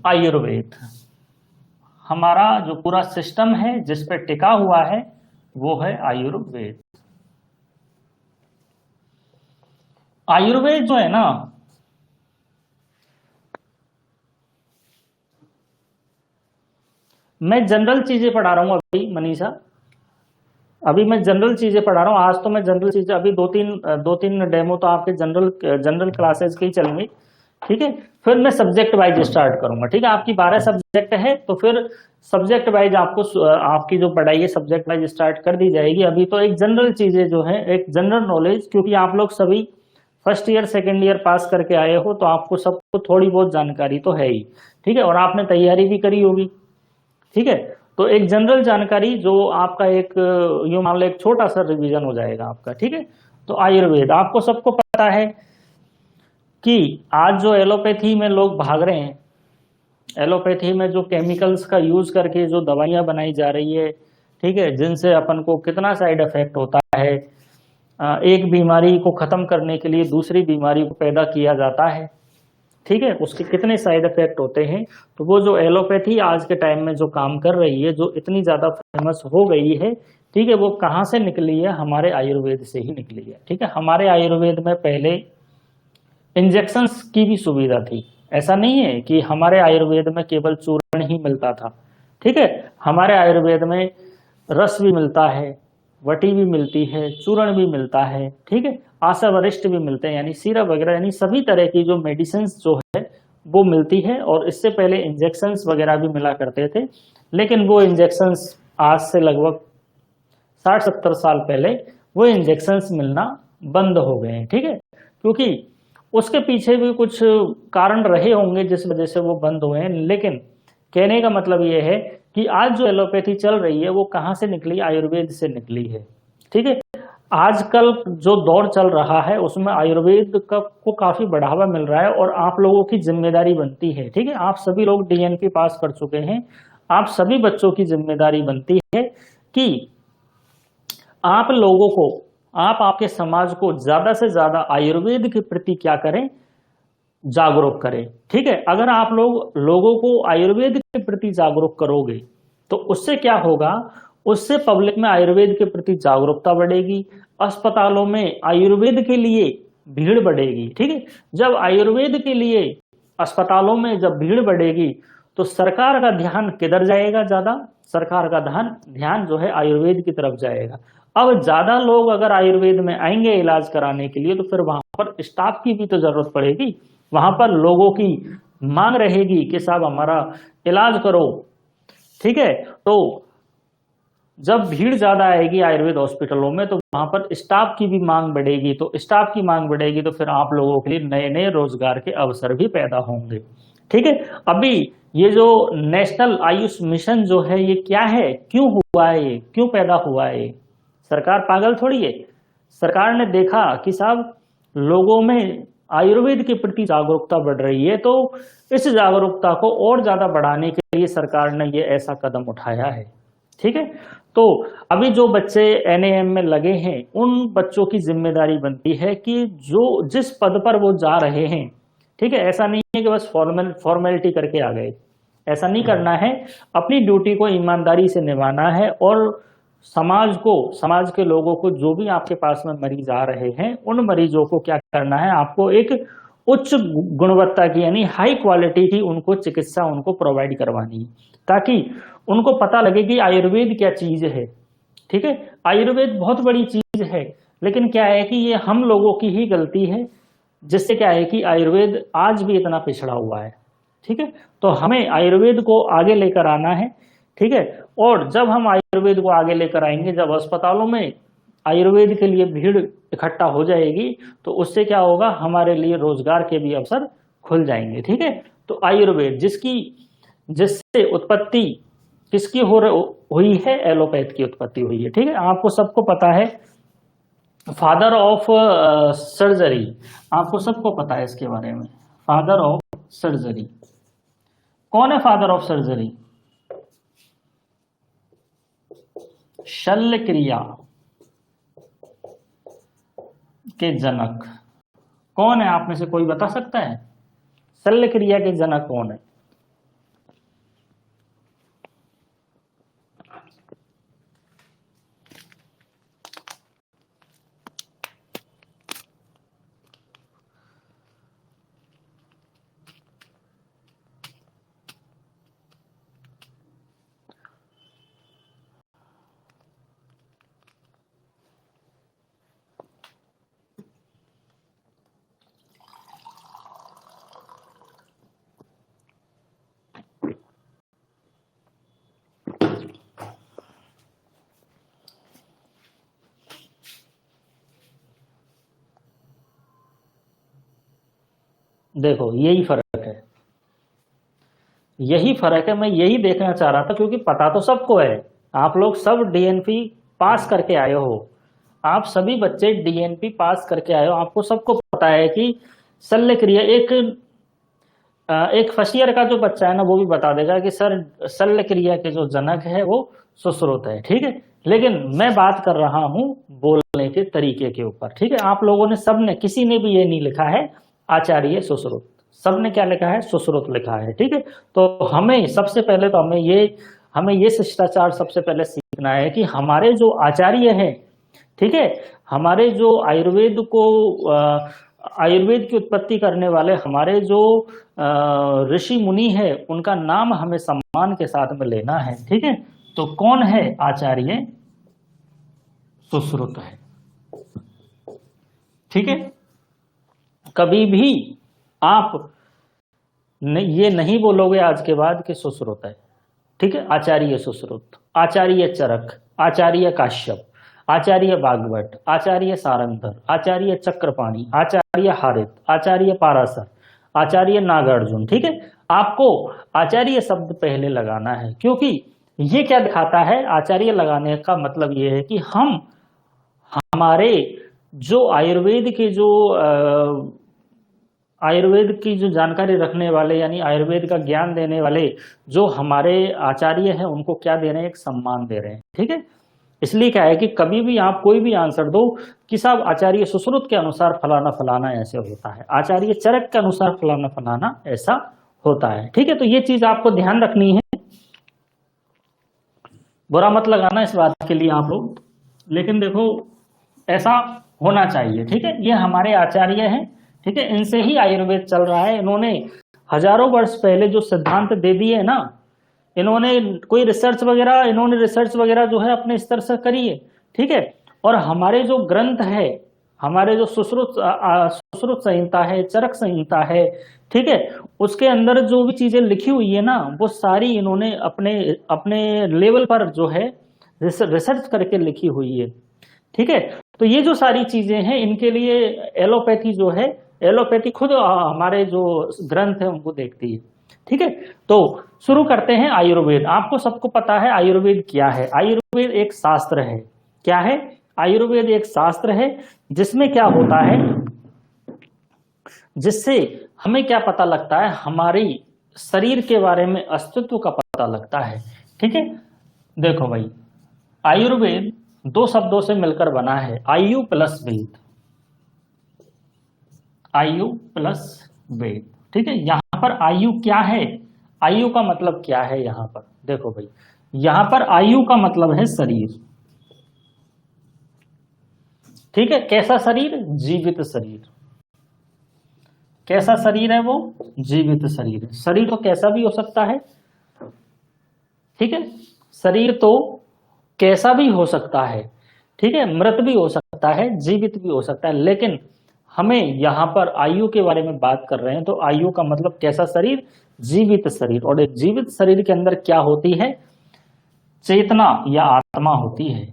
आयुर्वेद हमारा जो पूरा सिस्टम है जिस पे टिका हुआ है वो है आयुर्वेद। आयुर्वेद जो है ना, मैं जनरल चीजें पढ़ा रहा हूं अभी मनीषा, अभी मैं जनरल चीजें पढ़ा रहा हूं। आज तो मैं जनरल चीजें, अभी दो तीन डेमो तो आपके जनरल क्लासेस की चलेंगी। ठीक है, फिर मैं सब्जेक्ट वाइज स्टार्ट करूंगा। ठीक है, आपकी 12 सब्जेक्ट है तो फिर सब्जेक्ट वाइज आपको आपकी जो पढ़ाई है सब्जेक्ट वाइज स्टार्ट कर दी जाएगी। अभी तो एक जनरल चीजें जो है, एक जनरल नॉलेज, क्योंकि आप लोग सभी फर्स्ट ईयर सेकेंड ईयर पास करके आए हो तो आपको सबको थोड़ी बहुत जानकारी तो है ही। ठीक है, और आपने तैयारी भी करी होगी। ठीक है, तो एक जनरल जानकारी जो आपका एक यूं मान लो एक छोटा सा रिवीजन हो जाएगा आपका। ठीक है, तो आयुर्वेद आपको सबको पता है कि आज जो एलोपैथी में लोग भाग रहे हैं, एलोपैथी में जो केमिकल्स का यूज करके जो दवाइयां बनाई जा रही है, ठीक है, जिनसे अपन को कितना साइड इफेक्ट होता है, एक बीमारी को खत्म करने के लिए दूसरी बीमारी को पैदा किया जाता है। ठीक है, उसके कितने साइड इफेक्ट होते हैं। तो वो जो एलोपैथी आज के टाइम में जो काम कर रही है, जो इतनी ज्यादा फेमस हो गई है, ठीक है, वो कहाँ से निकली है? हमारे आयुर्वेद से ही निकली है। ठीक है, हमारे आयुर्वेद में पहले इंजेक्शंस की भी सुविधा थी। ऐसा नहीं है कि हमारे आयुर्वेद में केवल चूर्ण ही मिलता था। ठीक है, हमारे आयुर्वेद में रस भी मिलता है, वटी भी मिलती है, चूर्ण भी मिलता है। ठीक है, आशा वरिष्ठ भी मिलते हैं, यानी सिरप वगैरह, यानी सभी तरह की जो मेडिसिन जो है वो मिलती है। और इससे पहले इंजेक्शंस वगैरह भी मिला करते थे, लेकिन वो इंजेक्शंस आज से लगभग 60-70 साल पहले वो इंजेक्शंस मिलना बंद हो गए हैं। ठीक है, क्योंकि उसके पीछे भी कुछ कारण रहे होंगे जिस वजह से वो बंद हुए हैं। लेकिन कहने का मतलब ये है कि आज जो एलोपैथी चल रही है वो कहाँ से निकली? आयुर्वेद से निकली है। ठीक है, आजकल जो दौर चल रहा है उसमें आयुर्वेद को काफी बढ़ावा मिल रहा है और आप लोगों की जिम्मेदारी बनती है। ठीक है, आप सभी लोग डीएनपी पास कर चुके हैं, आप सभी बच्चों की जिम्मेदारी बनती है कि आप लोगों को, आप आपके समाज को ज्यादा से ज्यादा आयुर्वेद के प्रति क्या करें? जागरूक करें। ठीक है, अगर आप लोग लोगों को आयुर्वेद के प्रति जागरूक करोगे तो उससे क्या होगा, उससे पब्लिक में आयुर्वेद के प्रति जागरूकता बढ़ेगी, अस्पतालों में आयुर्वेद के लिए भीड़ बढ़ेगी। ठीक है, जब आयुर्वेद के लिए अस्पतालों में जब भीड़ बढ़ेगी तो सरकार का ध्यान किधर जाएगा, ज्यादा सरकार का ध्यान जो है आयुर्वेद की तरफ जाएगा। अब ज्यादा लोग अगर आयुर्वेद में आएंगे इलाज कराने के लिए तो फिर वहां पर स्टाफ की भी तो जरूरत पड़ेगी, वहां पर लोगों की मांग रहेगी कि साहब हमारा इलाज करो। ठीक है, तो जब भीड़ ज्यादा आएगी आयुर्वेद हॉस्पिटलों में तो वहां पर स्टाफ की भी मांग बढ़ेगी, तो स्टाफ की मांग बढ़ेगी तो फिर आप लोगों के लिए नए नए रोजगार के अवसर भी पैदा होंगे। ठीक है, अभी ये जो नेशनल आयुष मिशन जो है ये क्या है, क्यों हुआ है, ये क्यों पैदा हुआ है? सरकार पागल थोड़ी है। सरकार ने देखा कि साहब लोगों में आयुर्वेद के प्रति जागरूकता बढ़ रही है, तो इस जागरूकता को और ज्यादा बढ़ाने के लिए सरकार ने ये ऐसा कदम उठाया है। ठीक है, तो अभी जो बच्चे एनएएम में लगे हैं उन बच्चों की जिम्मेदारी बनती है कि जो जिस पद पर वो जा रहे हैं, ठीक है, ऐसा नहीं है कि बस फॉर्मेलिटी करके आ गए, ऐसा नहीं करना है। अपनी ड्यूटी को ईमानदारी से निभाना है और समाज के लोगों को, जो भी आपके पास में मरीज आ रहे हैं उन मरीजों को क्या करना है, आपको एक उच्च गुणवत्ता की यानी हाई क्वालिटी की उनको चिकित्सा उनको प्रोवाइड करवानी है, ताकि उनको पता लगे कि आयुर्वेद क्या चीज है। ठीक है, आयुर्वेद बहुत बड़ी चीज है, लेकिन क्या है कि ये हम लोगों की ही गलती है जिससे क्या है कि आयुर्वेद आज भी इतना पिछड़ा हुआ है। ठीक है, तो हमें आयुर्वेद को आगे लेकर आना है। ठीक है, और जब हम आयुर्वेद को आगे लेकर आएंगे, जब अस्पतालों में आयुर्वेद के लिए भीड़ इकट्ठा हो जाएगी तो उससे क्या होगा, हमारे लिए रोजगार के भी अवसर खुल जाएंगे। ठीक है, तो आयुर्वेद जिससे उत्पत्ति किसकी हुई है, एलोपैथ की उत्पत्ति हुई है। ठीक है, आपको सबको पता है फादर ऑफ सर्जरी, आपको सबको पता है इसके बारे में। फादर ऑफ सर्जरी कौन है? फादर ऑफ सर्जरी शल्य क्रिया के जनक कौन है? आप में से कोई बता सकता है शल्य क्रिया के जनक कौन है? देखो यही फर्क है, यही फर्क है। मैं यही देखना चाह रहा था, क्योंकि पता तो सबको है, आप लोग सब डीएनपी पास करके आए हो, आप सभी बच्चे डीएनपी पास करके आए हो, आपको सबको पता है कि शल्य क्रिया एक फर्स्ट ईयर का जो बच्चा है ना वो भी बता देगा कि सर शल्य क्रिया के जो जनक है वो सुश्रुत है। ठीक है, लेकिन मैं बात कर रहा हूं बोलने के तरीके के ऊपर। ठीक है, आप लोगों ने सबने, किसी ने भी ये नहीं लिखा है आचार्य सुश्रुत, सबने क्या लिखा है? सुश्रुत लिखा है। ठीक है, तो हमें सबसे पहले तो हमें ये शिष्टाचार सबसे पहले सीखना है कि हमारे जो आचार्य हैं, ठीक है, हमारे जो आयुर्वेद की उत्पत्ति करने वाले हमारे जो ऋषि मुनि है, उनका नाम हमें सम्मान के साथ में लेना है। ठीक है, तो कौन है? आचार्य सुश्रुत है। ठीक है, कभी भी आप ये नहीं बोलोगे आज के बाद कि सुश्रुत है। ठीक है, आचार्य सुश्रुत, आचार्य चरक, आचार्य काश्यप, आचार्य भागवत, आचार्य सारंगधर, आचार्य चक्रपाणी, आचार्य हारित, आचार्य पाराशर, आचार्य नागार्जुन। ठीक है, आपको आचार्य शब्द पहले लगाना है, क्योंकि ये क्या दिखाता है? आचार्य लगाने का मतलब ये है कि हम हमारे जो आयुर्वेद की जो जानकारी रखने वाले यानी आयुर्वेद का ज्ञान देने वाले जो हमारे आचार्य हैं उनको क्या दे रहे हैं? एक सम्मान दे रहे हैं। ठीक है, इसलिए क्या है कि कभी भी आप कोई भी आंसर दो कि साहब आचार्य सुश्रुत के अनुसार फलाना फलाना ऐसे होता है, आचार्य चरक के अनुसार फलाना फलाना ऐसा होता है। ठीक है, तो ये चीज आपको ध्यान रखनी है, बुरा मत लगाना इस बात के लिए आप लोग, लेकिन देखो ऐसा होना चाहिए। ठीक है, ये हमारे आचार्य हैं, ठीक है, इनसे ही आयुर्वेद चल रहा है। इन्होंने हजारों वर्ष पहले जो सिद्धांत दे दिए ना, इन्होंने कोई रिसर्च वगैरह जो है अपने स्तर से करी है। ठीक है, और हमारे जो ग्रंथ है, हमारे जो सुश्रुत संहिता है, चरक संहिता है, ठीक है, उसके अंदर जो भी चीजें लिखी हुई है ना, वो सारी इन्होंने अपने अपने लेवल पर जो है रिसर्च करके लिखी हुई है। ठीक है, तो ये जो सारी चीजें हैं इनके लिए एलोपैथी जो है, एलोपैथी खुद हमारे जो ग्रंथ है उनको देखती है। ठीक है, तो शुरू करते हैं आयुर्वेद। आपको सबको पता है आयुर्वेद क्या है। आयुर्वेद एक शास्त्र है। क्या है? आयुर्वेद एक शास्त्र है जिसमें क्या होता है, जिससे हमें क्या पता लगता है, हमारी शरीर के बारे में अस्तित्व का पता लगता है। ठीक है, देखो भाई, आयुर्वेद दो शब्दों से मिलकर बना है, आयु प्लस वेद। आयु प्लस वेद। ठीक है, यहां पर आयु क्या है, आयु का मतलब क्या है, यहां पर देखो भाई, यहां पर आयु का मतलब है शरीर। ठीक है, कैसा शरीर? जीवित शरीर। कैसा शरीर है वो? जीवित शरीर। शरीर तो कैसा भी हो सकता है। ठीक है, शरीर तो कैसा भी हो सकता है। ठीक है, मृत भी हो सकता है, जीवित भी हो सकता है, लेकिन हमें यहां पर आयु के बारे में बात कर रहे हैं, तो आयु का मतलब कैसा शरीर? जीवित शरीर। और एक जीवित शरीर के अंदर क्या होती है? चेतना या आत्मा होती है।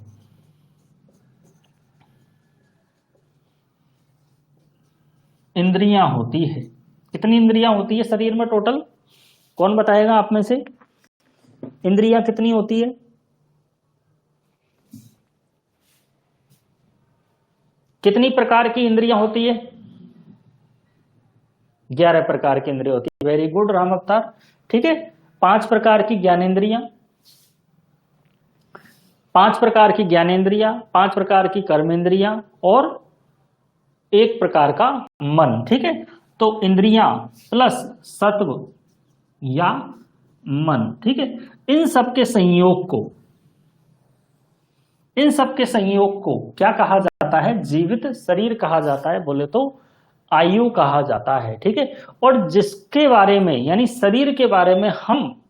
इंद्रियां होती है। कितनी इंद्रियां होती है शरीर में टोटल? कौन बताएगा आप में से? इंद्रियां कितनी होती है? कितनी प्रकार की इंद्रियां होती है? 11 प्रकार की इंद्रियां होती है। वेरी गुड राम अवतार। ठीक है, 5 प्रकार की ज्ञानेंद्रियां, 5 प्रकार की ज्ञानेंद्रियां, 5 प्रकार की कर्मेंद्रियां और 1 प्रकार का मन। ठीक है, तो इंद्रियां प्लस सत्व या मन। ठीक है, इन सब के संयोग को क्या कहा जाता है? जीवित शरीर कहा जाता है, बोले तो आयु कहा जाता है। ठीक है, और जिसके बारे में, यानी शरीर के बारे में हम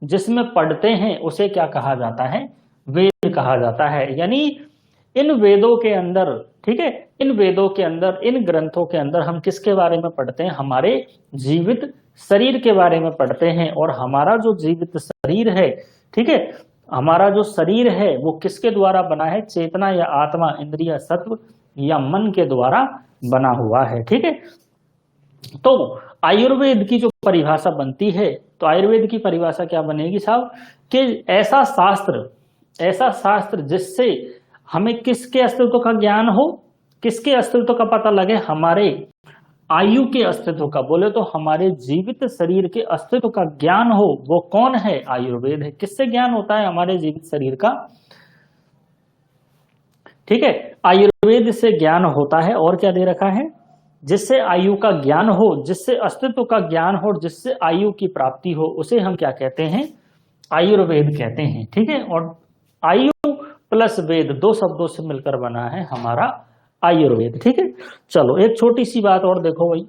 जिसमें पढ़ते हैं उसे क्या कहा जाता है? वेद कहा जाता है। यानी इन वेदों के अंदर, ठीक है, इन वेदों के अंदर, इन ग्रंथों के अंदर हम किसके बारे में पढ़ते हैं? हमारे जीवित शरीर के बारे में पढ़ते हैं। और हमारा जो जीवित शरीर है, ठीक है, हमारा जो शरीर है वो किसके द्वारा बना है? चेतना या आत्मा, इंद्रिय, सत्व या मन के द्वारा बना हुआ है। ठीक है, तो आयुर्वेद की जो परिभाषा बनती है, तो आयुर्वेद की परिभाषा क्या बनेगी साहब? कि ऐसा शास्त्र जिससे हमें किसके अस्तित्व का ज्ञान हो, किसके अस्तित्व का पता लगे? हमारे आयु के अस्तित्व का, बोले तो हमारे जीवित शरीर के अस्तित्व का ज्ञान हो, वो कौन है? आयुर्वेद है। किससे ज्ञान होता है हमारे जीवित शरीर का? ठीक है, आयुर्वेद से ज्ञान होता है। और क्या दे रखा है? जिससे आयु का ज्ञान हो, जिससे अस्तित्व का ज्ञान हो, जिससे आयु की प्राप्ति हो, उसे हम क्या कहते हैं? आयुर्वेद कहते हैं। ठीक है, और आयु प्लस वेद दो शब्दों से मिलकर बना है हमारा आयुर्वेद। ठीक है, चलो एक छोटी सी बात और देखो भाई,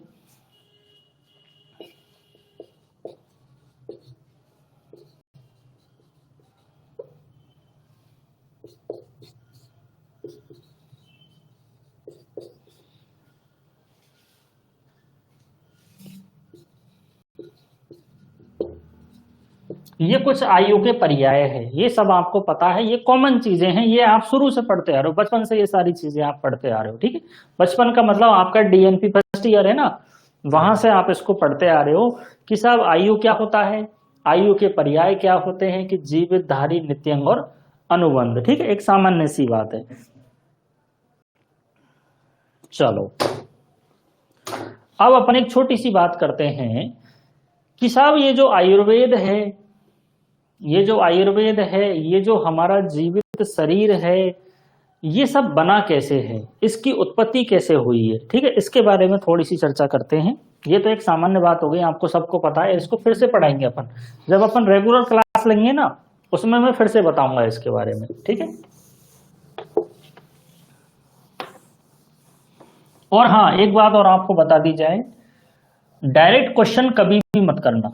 ये कुछ आयु के पर्याय है, ये सब आपको पता है, ये कॉमन चीजें हैं, ये आप शुरू से पढ़ते आ रहे हो, बचपन से ये सारी चीजें आप पढ़ते आ रहे हो। ठीक है, बचपन का मतलब आपका डीएनपी फर्स्ट ईयर है ना, वहां से आप इसको पढ़ते आ रहे हो कि साहब आयु क्या होता है, आयु के पर्याय क्या होते हैं, कि जीवित, धारी, नित्यंग और अनुबंध। ठीक है, एक सामान्य सी बात है। चलो अब अपन एक छोटी सी बात करते हैं कि साहब ये जो आयुर्वेद है, ये जो आयुर्वेद है, ये जो हमारा जीवित शरीर है, ये सब बना कैसे है, इसकी उत्पत्ति कैसे हुई है, ठीक है, इसके बारे में थोड़ी सी चर्चा करते हैं। ये तो एक सामान्य बात हो गई, आपको सबको पता है, इसको फिर से पढ़ाएंगे अपन, जब अपन रेगुलर क्लास लेंगे ना, उसमें मैं फिर से बताऊंगा इसके बारे में, ठीक है। और हाँ, एक बात और आपको बता दी जाए, डायरेक्ट क्वेश्चन कभी भी मत करना।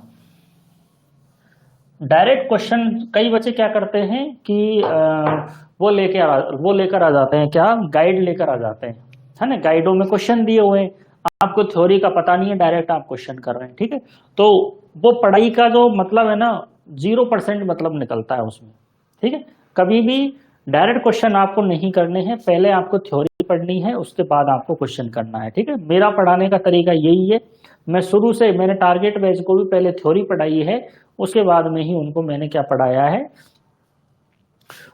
डायरेक्ट क्वेश्चन कई बच्चे क्या करते हैं कि वो लेकर आ जाते हैं, क्या गाइड लेकर आ जाते हैं, है ना, गाइडों में क्वेश्चन दिए हुए हैं, आपको थ्योरी का पता नहीं है, डायरेक्ट आप क्वेश्चन कर रहे हैं, ठीक है। तो वो पढ़ाई का जो मतलब है ना, 0% मतलब निकलता है उसमें, ठीक है। कभी भी डायरेक्ट क्वेश्चन आपको नहीं करने हैं, पहले आपको थ्योरी पढ़नी है, उसके बाद आपको क्वेश्चन करना है, ठीक है। मेरा पढ़ाने का तरीका यही है, मैं शुरू से, मैंने टारगेट बैच को भी पहले थ्योरी पढ़ाई है, उसके बाद में ही उनको मैंने क्या पढ़ाया है,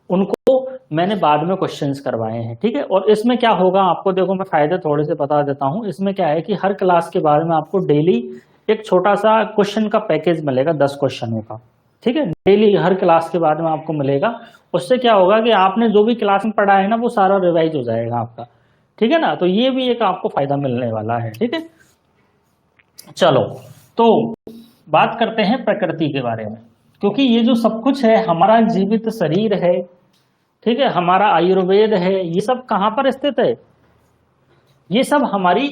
उनको मैंने बाद में क्वेश्चंस करवाए हैं, ठीक है। और इसमें क्या होगा, आपको देखो मैं फायदे थोड़े से बता देता हूं। इसमें क्या है कि हर क्लास के बाद में आपको डेली एक छोटा सा क्वेश्चन का पैकेज मिलेगा, 10 क्वेश्चनों का, ठीक है, डेली हर क्लास के बाद में आपको मिलेगा। उससे क्या होगा कि आपने जो भी क्लास में पढ़ा है ना, वो सारा रिवाइज हो जाएगा आपका, ठीक है ना। तो ये भी एक आपको फायदा मिलने वाला है, ठीक है। चलो, तो बात करते हैं प्रकृति के बारे में, क्योंकि ये जो सब कुछ है, हमारा जीवित शरीर है, ठीक है, हमारा आयुर्वेद है, ये सब कहां पर स्थित है, ये सब हमारी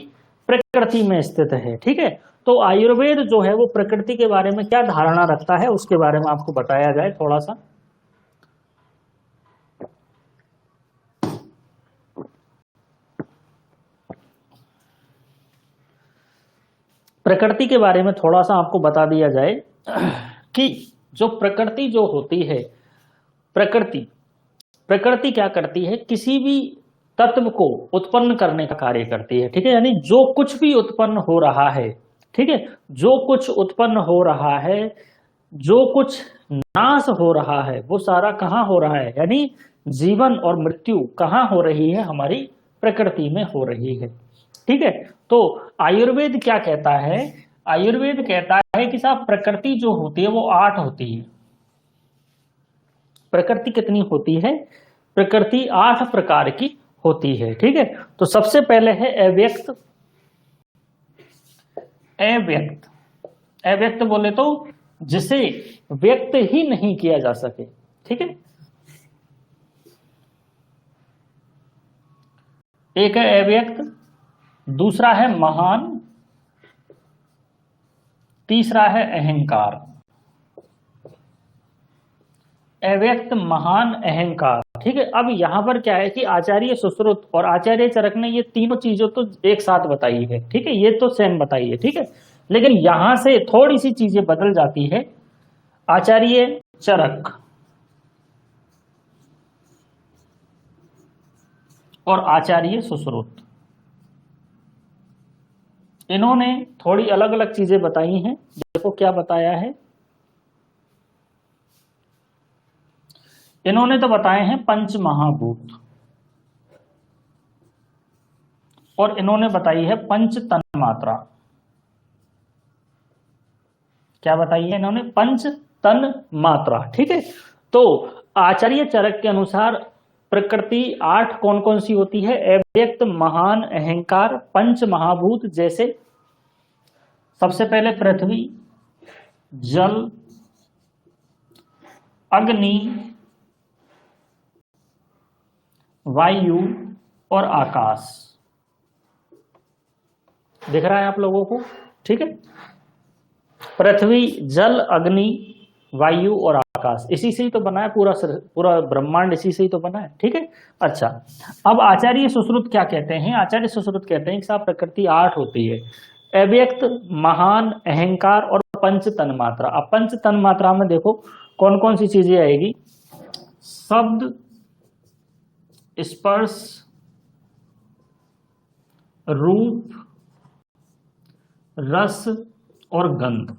प्रकृति में स्थित है, ठीक है। तो आयुर्वेद जो है वो प्रकृति के बारे में क्या धारणा रखता है, उसके बारे में आपको बताया जाए थोड़ा सा। प्रकृति के बारे में थोड़ा सा आपको बता दिया जाए कि जो प्रकृति जो होती है, प्रकृति प्रकृति क्या करती है, किसी भी तत्व को उत्पन्न करने का कार्य करती है, ठीक है। यानी जो कुछ भी उत्पन्न हो रहा है, ठीक है, जो कुछ उत्पन्न हो रहा है, जो कुछ नाश हो रहा है, वो सारा कहाँ हो रहा है, यानी जीवन और मृत्यु कहाँ हो रही है, हमारी प्रकृति में हो रही है, ठीक है। तो आयुर्वेद क्या कहता है, आयुर्वेद कहता है कि साहब प्रकृति जो होती है वो 8 होती है। प्रकृति कितनी होती है, प्रकृति 8 प्रकार की होती है, ठीक है। तो सबसे पहले है अव्यक्त। अव्यक्त, अव्यक्त बोले तो जिसे व्यक्त ही नहीं किया जा सके, ठीक है। एक है अव्यक्त, दूसरा है महान, तीसरा है अहंकार। अव्यक्त, महान, अहंकार, ठीक है। अब यहां पर क्या है कि आचार्य सुश्रुत और आचार्य चरक ने ये तीनों चीजों तो एक साथ बताई है, ठीक है, ये तो सेम बताई है, ठीक है। लेकिन यहां से थोड़ी सी चीजें बदल जाती है। आचार्य चरक और आचार्य सुश्रुत, इन्होंने थोड़ी अलग अलग चीजें बताई हैं। देखो क्या बताया है, इन्होंने तो बताए हैं पंच महाभूत, और इन्होंने बताई है पंच तन मात्रा। क्या बताई है इन्होंने, पंच तन मात्रा, ठीक है। तो आचार्य चरक के अनुसार प्रकृति 8 कौन कौन सी होती है, अव्यक्त, महान, अहंकार, पंच महाभूत। जैसे सबसे पहले पृथ्वी, जल, अग्नि, वायु और आकाश। दिख रहा है आप लोगों को, ठीक है। पृथ्वी, जल, अग्नि, वायु और आकाश, इसी से ही तो बना है पूरा ब्रह्मांड, इसी से ही तो बना है, ठीक है। अच्छा, अब आचार्य सुश्रुत क्या कहते हैं, आचार्य सुश्रुत कहते हैं कि साहब प्रकृति 8 होती है, अव्यक्त, महान, अहंकार और पंच तन मात्रा। अब पंच तन मात्रा में देखो कौन कौन सी चीजें आएगी, शब्द, स्पर्श, रूप, रस और गंध,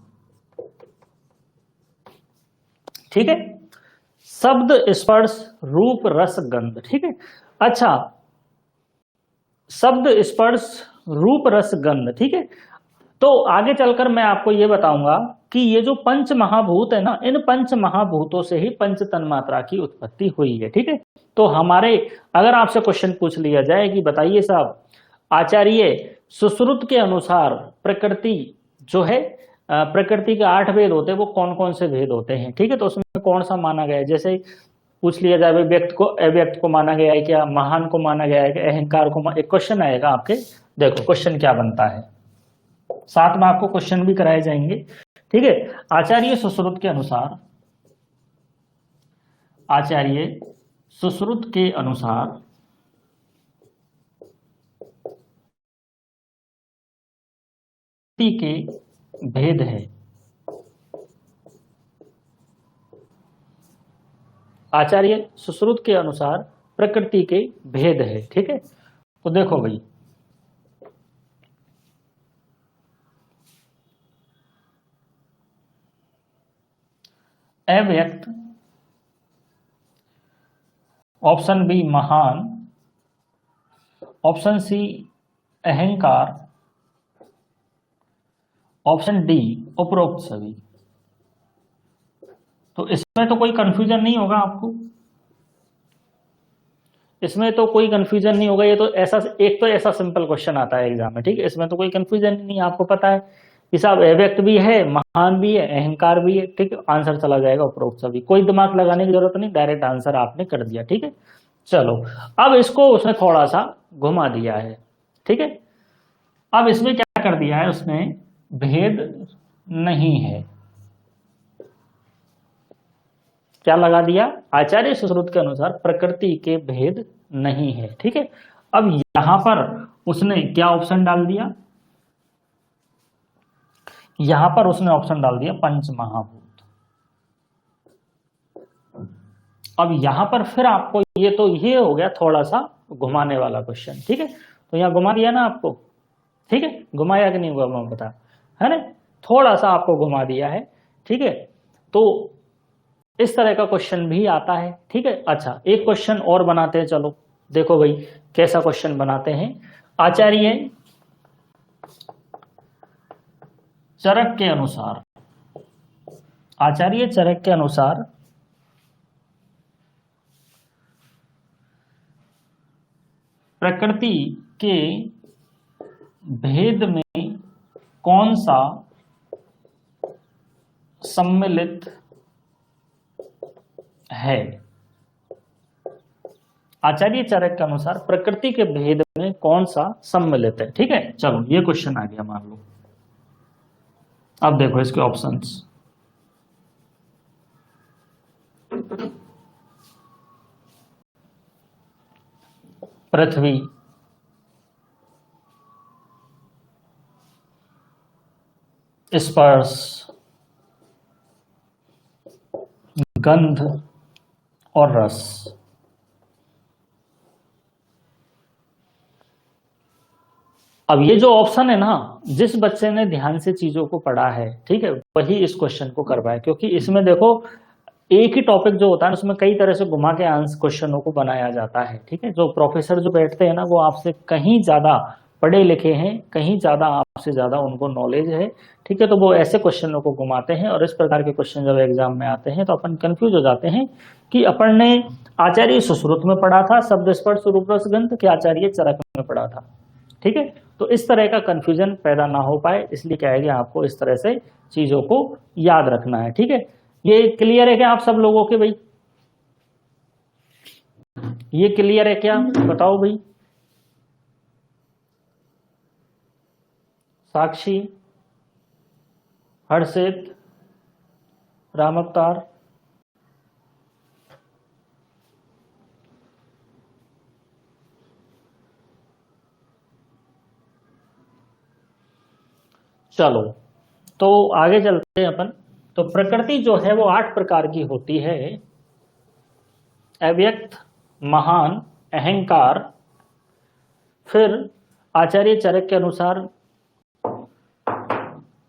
ठीक है। शब्द, स्पर्श, रूप, रस, गंध, ठीक है। अच्छा, शब्द, स्पर्श, रूप, रस, गंध, ठीक है। तो आगे चलकर मैं आपको ये बताऊंगा कि ये जो पंच महाभूत है ना, इन पंच महाभूतों से ही पंच तन्मात्रा की उत्पत्ति हुई है। ठीक है, तो हमारे अगर आपसे क्वेश्चन पूछ लिया जाए कि बताइए साहब, आचार्य सुश्रुत के अनुसार प्रकृति जो है, प्रकृति के 8 भेद होते हैं, वो कौन कौन से भेद होते हैं? ठीक है, तो उसमें कौन सा माना गया है? जैसे पूछ लिया जाए व्यक्त को अव्यक्त को माना गया है क्या, महान को माना गया है क्या, अहंकार को एक क्वेश्चन आएगा आपके। देखो क्वेश्चन क्या बनता है, साथ में आपको क्वेश्चन भी कराए जाएंगे। ठीक है, आचार्य सुश्रुत के अनुसार, आचार्य सुश्रुत के अनुसार के भेद है। आचार्य सुश्रुत के अनुसार प्रकृति के भेद है। ठीक है, तो देखो भाई, अव्यक्त, ऑप्शन बी महान, ऑप्शन सी अहंकार, ऑप्शन डी उपरोक्त सभी। तो इसमें तो कोई कंफ्यूजन नहीं होगा आपको, इसमें तो कोई कंफ्यूजन नहीं होगा। ये तो ऐसा, एक तो ऐसा सिंपल क्वेश्चन आता है एग्जाम में। ठीक है, इसमें तो कोई कंफ्यूजन नहीं, आपको पता है कि साहब अव्यक्त भी है, महान भी है, अहंकार भी है। ठीक है, आंसर चला जाएगा उपरोक्त सभी, कोई दिमाग लगाने की जरूरत नहीं, डायरेक्ट आंसर आपने कर दिया। ठीक है, चलो अब इसको उसने थोड़ा सा घुमा दिया है। ठीक है, अब इसमें क्या कर दिया है उसने, भेद नहीं है, क्या लगा दिया, आचार्य सुश्रुत के अनुसार प्रकृति के भेद नहीं है। ठीक है, अब यहां पर उसने क्या ऑप्शन डाल दिया, यहां पर उसने ऑप्शन डाल दिया पंच महाभूत। अब यहां पर फिर आपको ये हो गया थोड़ा सा घुमाने वाला क्वेश्चन। ठीक है, तो यहां घुमा दिया ना आपको। ठीक है, घुमाया कि नहीं हुआ मैं बता, है ना, थोड़ा सा आपको घुमा दिया है। ठीक है, तो इस तरह का क्वेश्चन भी आता है। ठीक है, अच्छा एक क्वेश्चन और बनाते हैं, चलो देखो भाई कैसा क्वेश्चन बनाते हैं। आचार्य चरक के अनुसार, आचार्य चरक के अनुसार प्रकृति के भेद में कौन सा सम्मिलित है? आचार्य चरक के अनुसार प्रकृति के भेद में कौन सा सम्मिलित है? ठीक है, चलो ये क्वेश्चन आ गया मान लो। अब देखो इसके ऑप्शंस, पृथ्वी, स्पर्श, गंध और रस। अब ये जो ऑप्शन है ना, जिस बच्चे ने ध्यान से चीजों को पढ़ा है, ठीक है, वही इस क्वेश्चन को कर पाए, क्योंकि इसमें देखो एक ही टॉपिक जो होता है उसमें कई तरह से घुमा के आंसर क्वेश्चनों को बनाया जाता है। ठीक है, जो प्रोफेसर जो बैठते हैं ना, वो आपसे कहीं ज्यादा पढ़े लिखे हैं, कहीं ज्यादा आपसे ज्यादा उनको नॉलेज है। ठीक है, तो वो ऐसे क्वेश्चनों को घुमाते हैं, और इस प्रकार के क्वेश्चन जब एग्जाम में आते हैं तो अपन कंफ्यूज हो जाते हैं कि अपन ने आचार्य सुश्रुत में पढ़ा था शब्द स्पर्श रूप रस गंध, कि आचार्य चरक में पढ़ा था। ठीक है, तो इस तरह का कंफ्यूजन पैदा ना हो पाए, इसलिए क्या है कि आपको इस तरह से चीजों को याद रखना है। ठीक है, ये क्लियर है क्या आप सब लोगों के भाई? ये क्लियर है क्या, बताओ भाई। साक्षी, हर्षित, राम अवतार, चलो तो आगे चलते हैं अपन। तो प्रकृति जो है वो 8 प्रकार की होती है, अव्यक्त, महान, अहंकार, फिर आचार्य चरक के अनुसार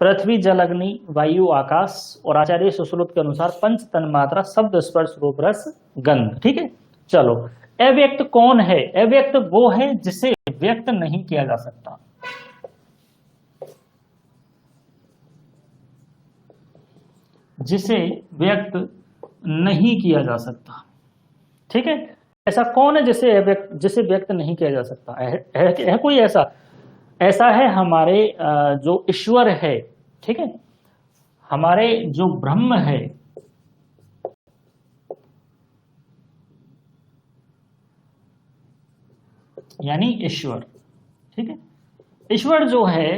पृथ्वी जल अग्नि वायु आकाश, और आचार्य सुश्रुत के अनुसार पंच तन्मात्रा शब्द स्पर्श रूप रस गंध। ठीक है, चलो अव्यक्त कौन है? अव्यक्त वो है जिसे व्यक्त नहीं किया जा सकता। जिसे व्यक्त नहीं किया जा सकता। ठीक है, ऐसा कौन है जिसे व्यक्त नहीं किया जा सकता? है कोई ऐसा है हमारे जो ईश्वर है, ठीक है, हमारे जो ब्रह्म है, यानी ईश्वर। ठीक है, ईश्वर जो है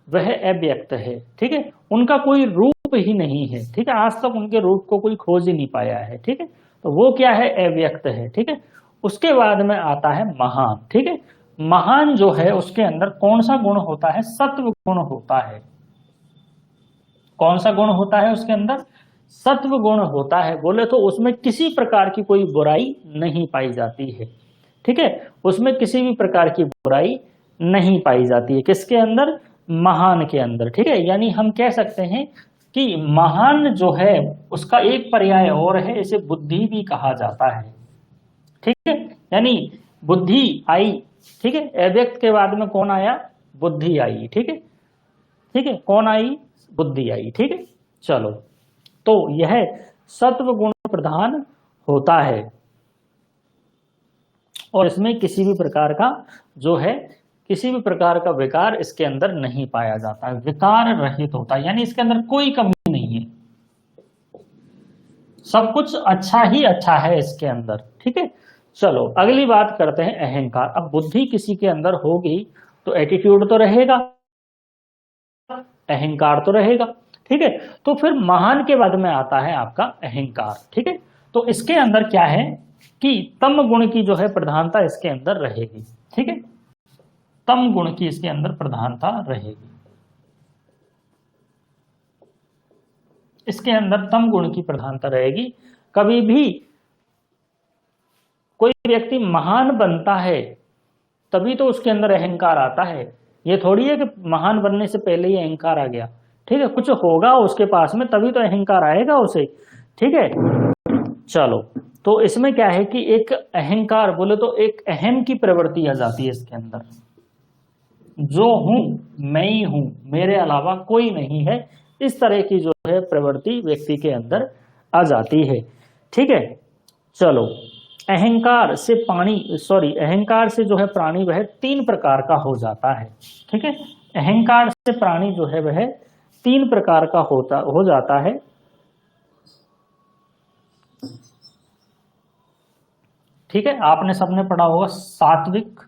वह अव्यक्त है। ठीक है, उनका कोई रूप ही नहीं है। ठीक है, आज तक उनके रूप को कोई खोज ही नहीं पाया है। ठीक है, तो वो क्या है? अव्यक्त है। ठीक है, उसके बाद में आता है महान। ठीक है, महान जो है उसके अंदर कौन सा गुण होता है? सत्व गुण होता है। कौन सा गुण होता है उसके अंदर? सत्व गुण होता है। बोले तो उसमें किसी प्रकार की कोई बुराई नहीं पाई जाती है। ठीक है, उसमें किसी भी प्रकार की बुराई नहीं पाई जाती है। किसके अंदर? महान के अंदर। ठीक है, यानी हम कह सकते हैं कि महान जो है उसका एक पर्याय और है, इसे बुद्धि भी कहा जाता है। ठीक है, यानी बुद्धि आई। ठीक है, अव्यक्त के बाद में कौन आया? बुद्धि आई। ठीक है, ठीक है, कौन आई? बुद्धि आई। ठीक है, चलो, तो यह सत्व गुण प्रधान होता है और इसमें किसी भी प्रकार का जो है, किसी भी प्रकार का विकार इसके अंदर नहीं पाया जाता है। विकार रहित होता है, यानी इसके अंदर कोई कमी नहीं है, सब कुछ अच्छा ही अच्छा है इसके अंदर। ठीक है, चलो अगली बात करते हैं अहंकार। अब बुद्धि किसी के अंदर होगी तो एटीट्यूड तो रहेगा, अहंकार तो रहेगा। ठीक है, तो फिर महान के बाद में आता है आपका अहंकार। ठीक है, तो इसके अंदर क्या है कि तम गुण की जो है प्रधानता इसके अंदर रहेगी। ठीक है, तम गुण की इसके अंदर प्रधानता रहेगी। इसके अंदर तम गुण की प्रधानता रहेगी। कभी भी कोई व्यक्ति महान बनता है तभी तो उसके अंदर अहंकार आता है। ये थोड़ी है कि महान बनने से पहले ही अहंकार आ गया। ठीक है, कुछ होगा उसके पास में तभी तो अहंकार आएगा उसे। ठीक है, चलो, तो इसमें क्या है कि एक अहंकार बोले तो एक अहम की प्रवृत्ति आ जाती है इसके अंदर। जो हूं मैं ही हूं, मेरे अलावा कोई नहीं है, इस तरह की जो है प्रवृत्ति व्यक्ति के अंदर आ जाती है। ठीक है, चलो, अहंकार से अहंकार से जो है प्राणी वह 3 प्रकार का हो जाता है। ठीक है, अहंकार से प्राणी जो है वह 3 प्रकार का हो जाता है। ठीक है, आपने सबने पढ़ा होगा सात्विक,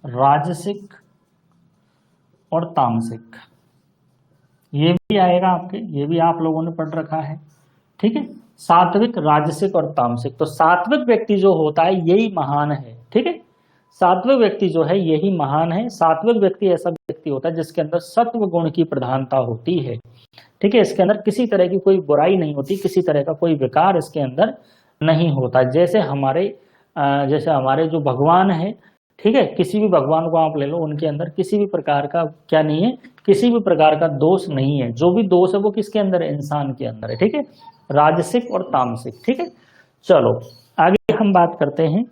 राजसिक और तामसिक। ये भी आएगा आपके, ये भी आप लोगों ने पढ़ रखा है। ठीक है, सात्विक, राजसिक और तामसिक। तो सात्विक व्यक्ति जो होता है यही महान है। ठीक है, सात्विक व्यक्ति जो है यही महान है। सात्विक व्यक्ति ऐसा व्यक्ति होता है जिसके अंदर सत्व गुण की प्रधानता होती है। ठीक है, इसके अंदर किसी तरह की कोई बुराई नहीं होती, किसी तरह का कोई विकार इसके अंदर नहीं होता। जैसे हमारे जो भगवान है, ठीक है, किसी भी भगवान को आप ले लो, उनके अंदर किसी भी प्रकार का क्या नहीं है, किसी भी प्रकार का दोष नहीं है। जो भी दोष है वो किसके अंदर है? इंसान के अंदर है। ठीक है, राजसिक और तामसिक। ठीक है, चलो आगे हम बात करते हैं।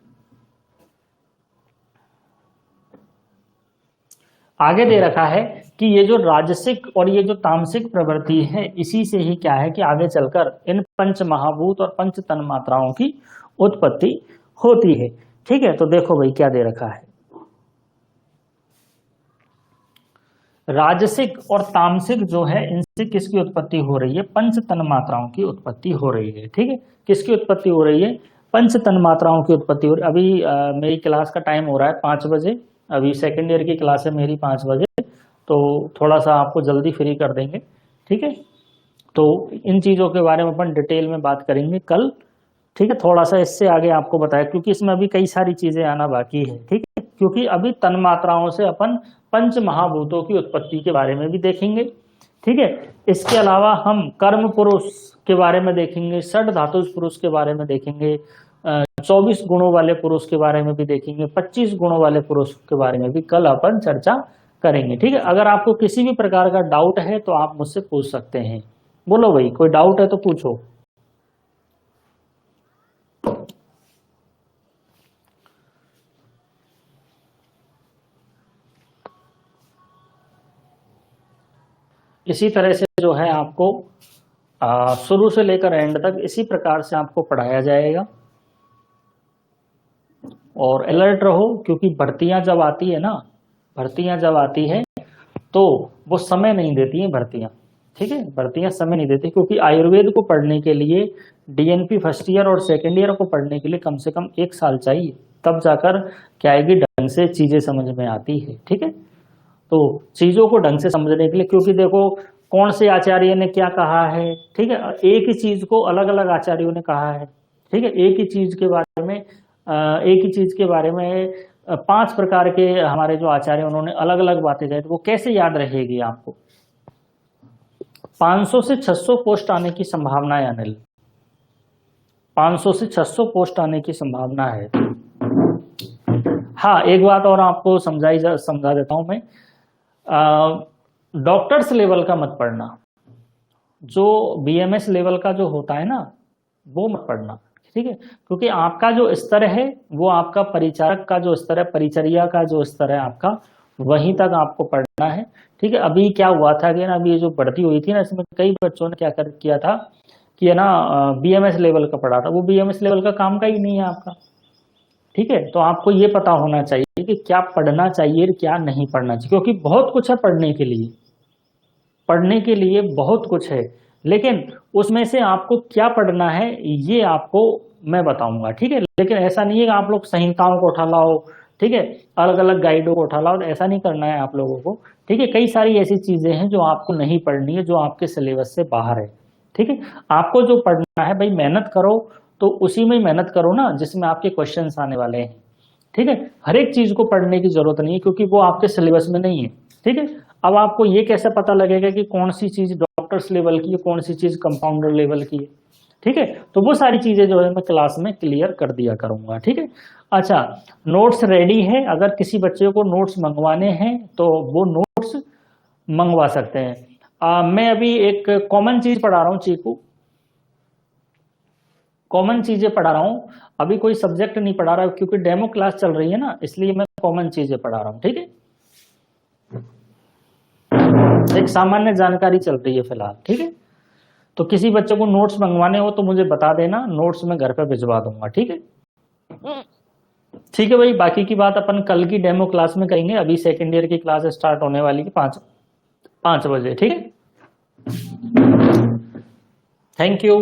आगे दे रखा है कि ये जो राजसिक और ये जो तामसिक प्रवृत्ति है, इसी से ही क्या है कि आगे चलकर इन पंच महाभूत और पंच तन्मात्राओं की उत्पत्ति होती है। ठीक है, तो देखो भाई क्या दे रखा है। राजसिक और तामसिक जो है इनसे किसकी उत्पत्ति हो रही है? पंच तन्मात्राओं की उत्पत्ति हो रही है। ठीक है, किसकी उत्पत्ति हो रही है? पंच तन्मात्राओं की उत्पत्ति हो रही है। अभी मेरी क्लास का टाइम हो रहा है 5 बजे, अभी सेकेंड ईयर की क्लास है मेरी 5 बजे, तो थोड़ा सा आपको जल्दी फ्री कर देंगे। ठीक है, तो इन चीज़ों के बारे में अपन डिटेल में बात करेंगे कल। ठीक है, थोड़ा सा इससे आगे आपको बताया, क्योंकि इसमें अभी कई सारी चीजें आना बाकी है। ठीक है, क्योंकि अभी तन्मात्राओं से अपन पंच महाभूतों की उत्पत्ति के बारे में भी देखेंगे। ठीक है, इसके अलावा हम कर्म पुरुष के बारे में देखेंगे, षड धातु पुरुष के बारे में देखेंगे, 24 गुणों वाले पुरुष के बारे में भी देखेंगे, 25 गुणों वाले पुरुष के बारे में भी कल अपन चर्चा करेंगे। ठीक है, अगर आपको किसी भी प्रकार का डाउट है तो आप मुझसे पूछ सकते हैं। बोलो भाई, कोई डाउट है तो पूछो। इसी तरह से जो है आपको शुरू से लेकर एंड तक इसी प्रकार से आपको पढ़ाया जाएगा। और अलर्ट रहो, क्योंकि भर्तियां जब आती है ना, भर्तियां जब आती है तो वो समय नहीं देती हैं भर्तियां, ठीक है, भर्तियां समय नहीं देती, क्योंकि आयुर्वेद को पढ़ने के लिए डीएनपी फर्स्ट ईयर और सेकेंड ईयर को पढ़ने के लिए कम से कम 1 साल चाहिए, तब जाकर क्या आएगी, ढंग से चीजें समझ में आती है। ठीक है, तो चीजों को ढंग से समझने के लिए, क्योंकि देखो कौन से आचार्य ने क्या कहा है, ठीक है, एक ही चीज को अलग अलग आचार्यों ने कहा है, ठीक है, एक ही चीज के बारे में 5 प्रकार के हमारे जो आचार्य उन्होंने अलग अलग बातें कही, तो वो कैसे याद रहेगी आपको। 500 से 600 पोस्ट आने की संभावना है अनिल, 500 से 600 पोस्ट आने की संभावना है। हाँ, एक बात और आपको समझा देता हूं मैं, डॉक्टर्स लेवल का मत पढ़ना, जो बीएमएस लेवल का जो होता है ना वो मत पढ़ना, ठीक है, क्योंकि आपका जो स्तर है वो आपका परिचारक का जो स्तर है, परिचर्या का जो स्तर है आपका, वहीं तक आपको पढ़ना है। ठीक है, अभी क्या हुआ था कि ना, अभी ये जो भर्ती हुई थी ना, इसमें कई बच्चों ने किया था कि है ना बीएमएस लेवल का पढ़ा था, वो बीएमएस लेवल का काम का ही नहीं है आपका। ठीक है, तो आपको ये पता होना चाहिए कि क्या पढ़ना चाहिए क्या नहीं पढ़ना चाहिए, क्योंकि बहुत कुछ है पढ़ने के लिए, पढ़ने के लिए बहुत कुछ है, लेकिन उसमें से आपको क्या पढ़ना है ये आपको मैं बताऊंगा। ठीक है, लेकिन ऐसा नहीं है कि आप लोग संहिताओं को उठा लाओ, ठीक है, अलग अलग गाइडों को उठा लाओ, तो ऐसा नहीं करना है आप लोगों को। ठीक है, कई सारी ऐसी चीजें हैं जो आपको नहीं पढ़नी है, जो आपके सिलेबस से बाहर है। ठीक है, आपको जो पढ़ना है भाई, मेहनत करो तो उसी में मेहनत करो ना जिसमें आपके क्वेश्चंस आने वाले हैं। ठीक है, हर एक चीज को पढ़ने की जरूरत नहीं है, क्योंकि वो आपके सिलेबस में नहीं है। ठीक है, अब आपको ये कैसे पता लगेगा कि कौन सी चीज डॉक्टर्स लेवल की है, कौन सी चीज कंपाउंडर लेवल की है। ठीक है, तो वो सारी चीजें जो है मैं क्लास में क्लियर कर दिया करूंगा। ठीक है, अच्छा, नोट्स रेडी है, अगर किसी बच्चे को नोट्स मंगवाने हैं तो वो नोट्स मंगवा सकते हैं। मैं अभी एक कॉमन चीज पढ़ा रहा हूँ चीकू, कॉमन चीजें पढ़ा रहा हूँ, अभी कोई सब्जेक्ट नहीं पढ़ा रहा, क्योंकि डेमो क्लास चल रही है ना, इसलिए मैं कॉमन चीजें पढ़ा रहा हूँ। ठीक है, एक सामान्य जानकारी चल रही है फिलहाल। ठीक है, तो किसी बच्चे को नोट्स मंगवाने हो तो मुझे बता देना, नोट्स मैं घर पे भिजवा दूंगा। ठीक है, ठीक है भाई, बाकी की बात अपन कल की डेमो क्लास में करेंगे, अभी सेकेंड ईयर की क्लास स्टार्ट होने वाली है 5 बजे। ठीक है, थैंक यू।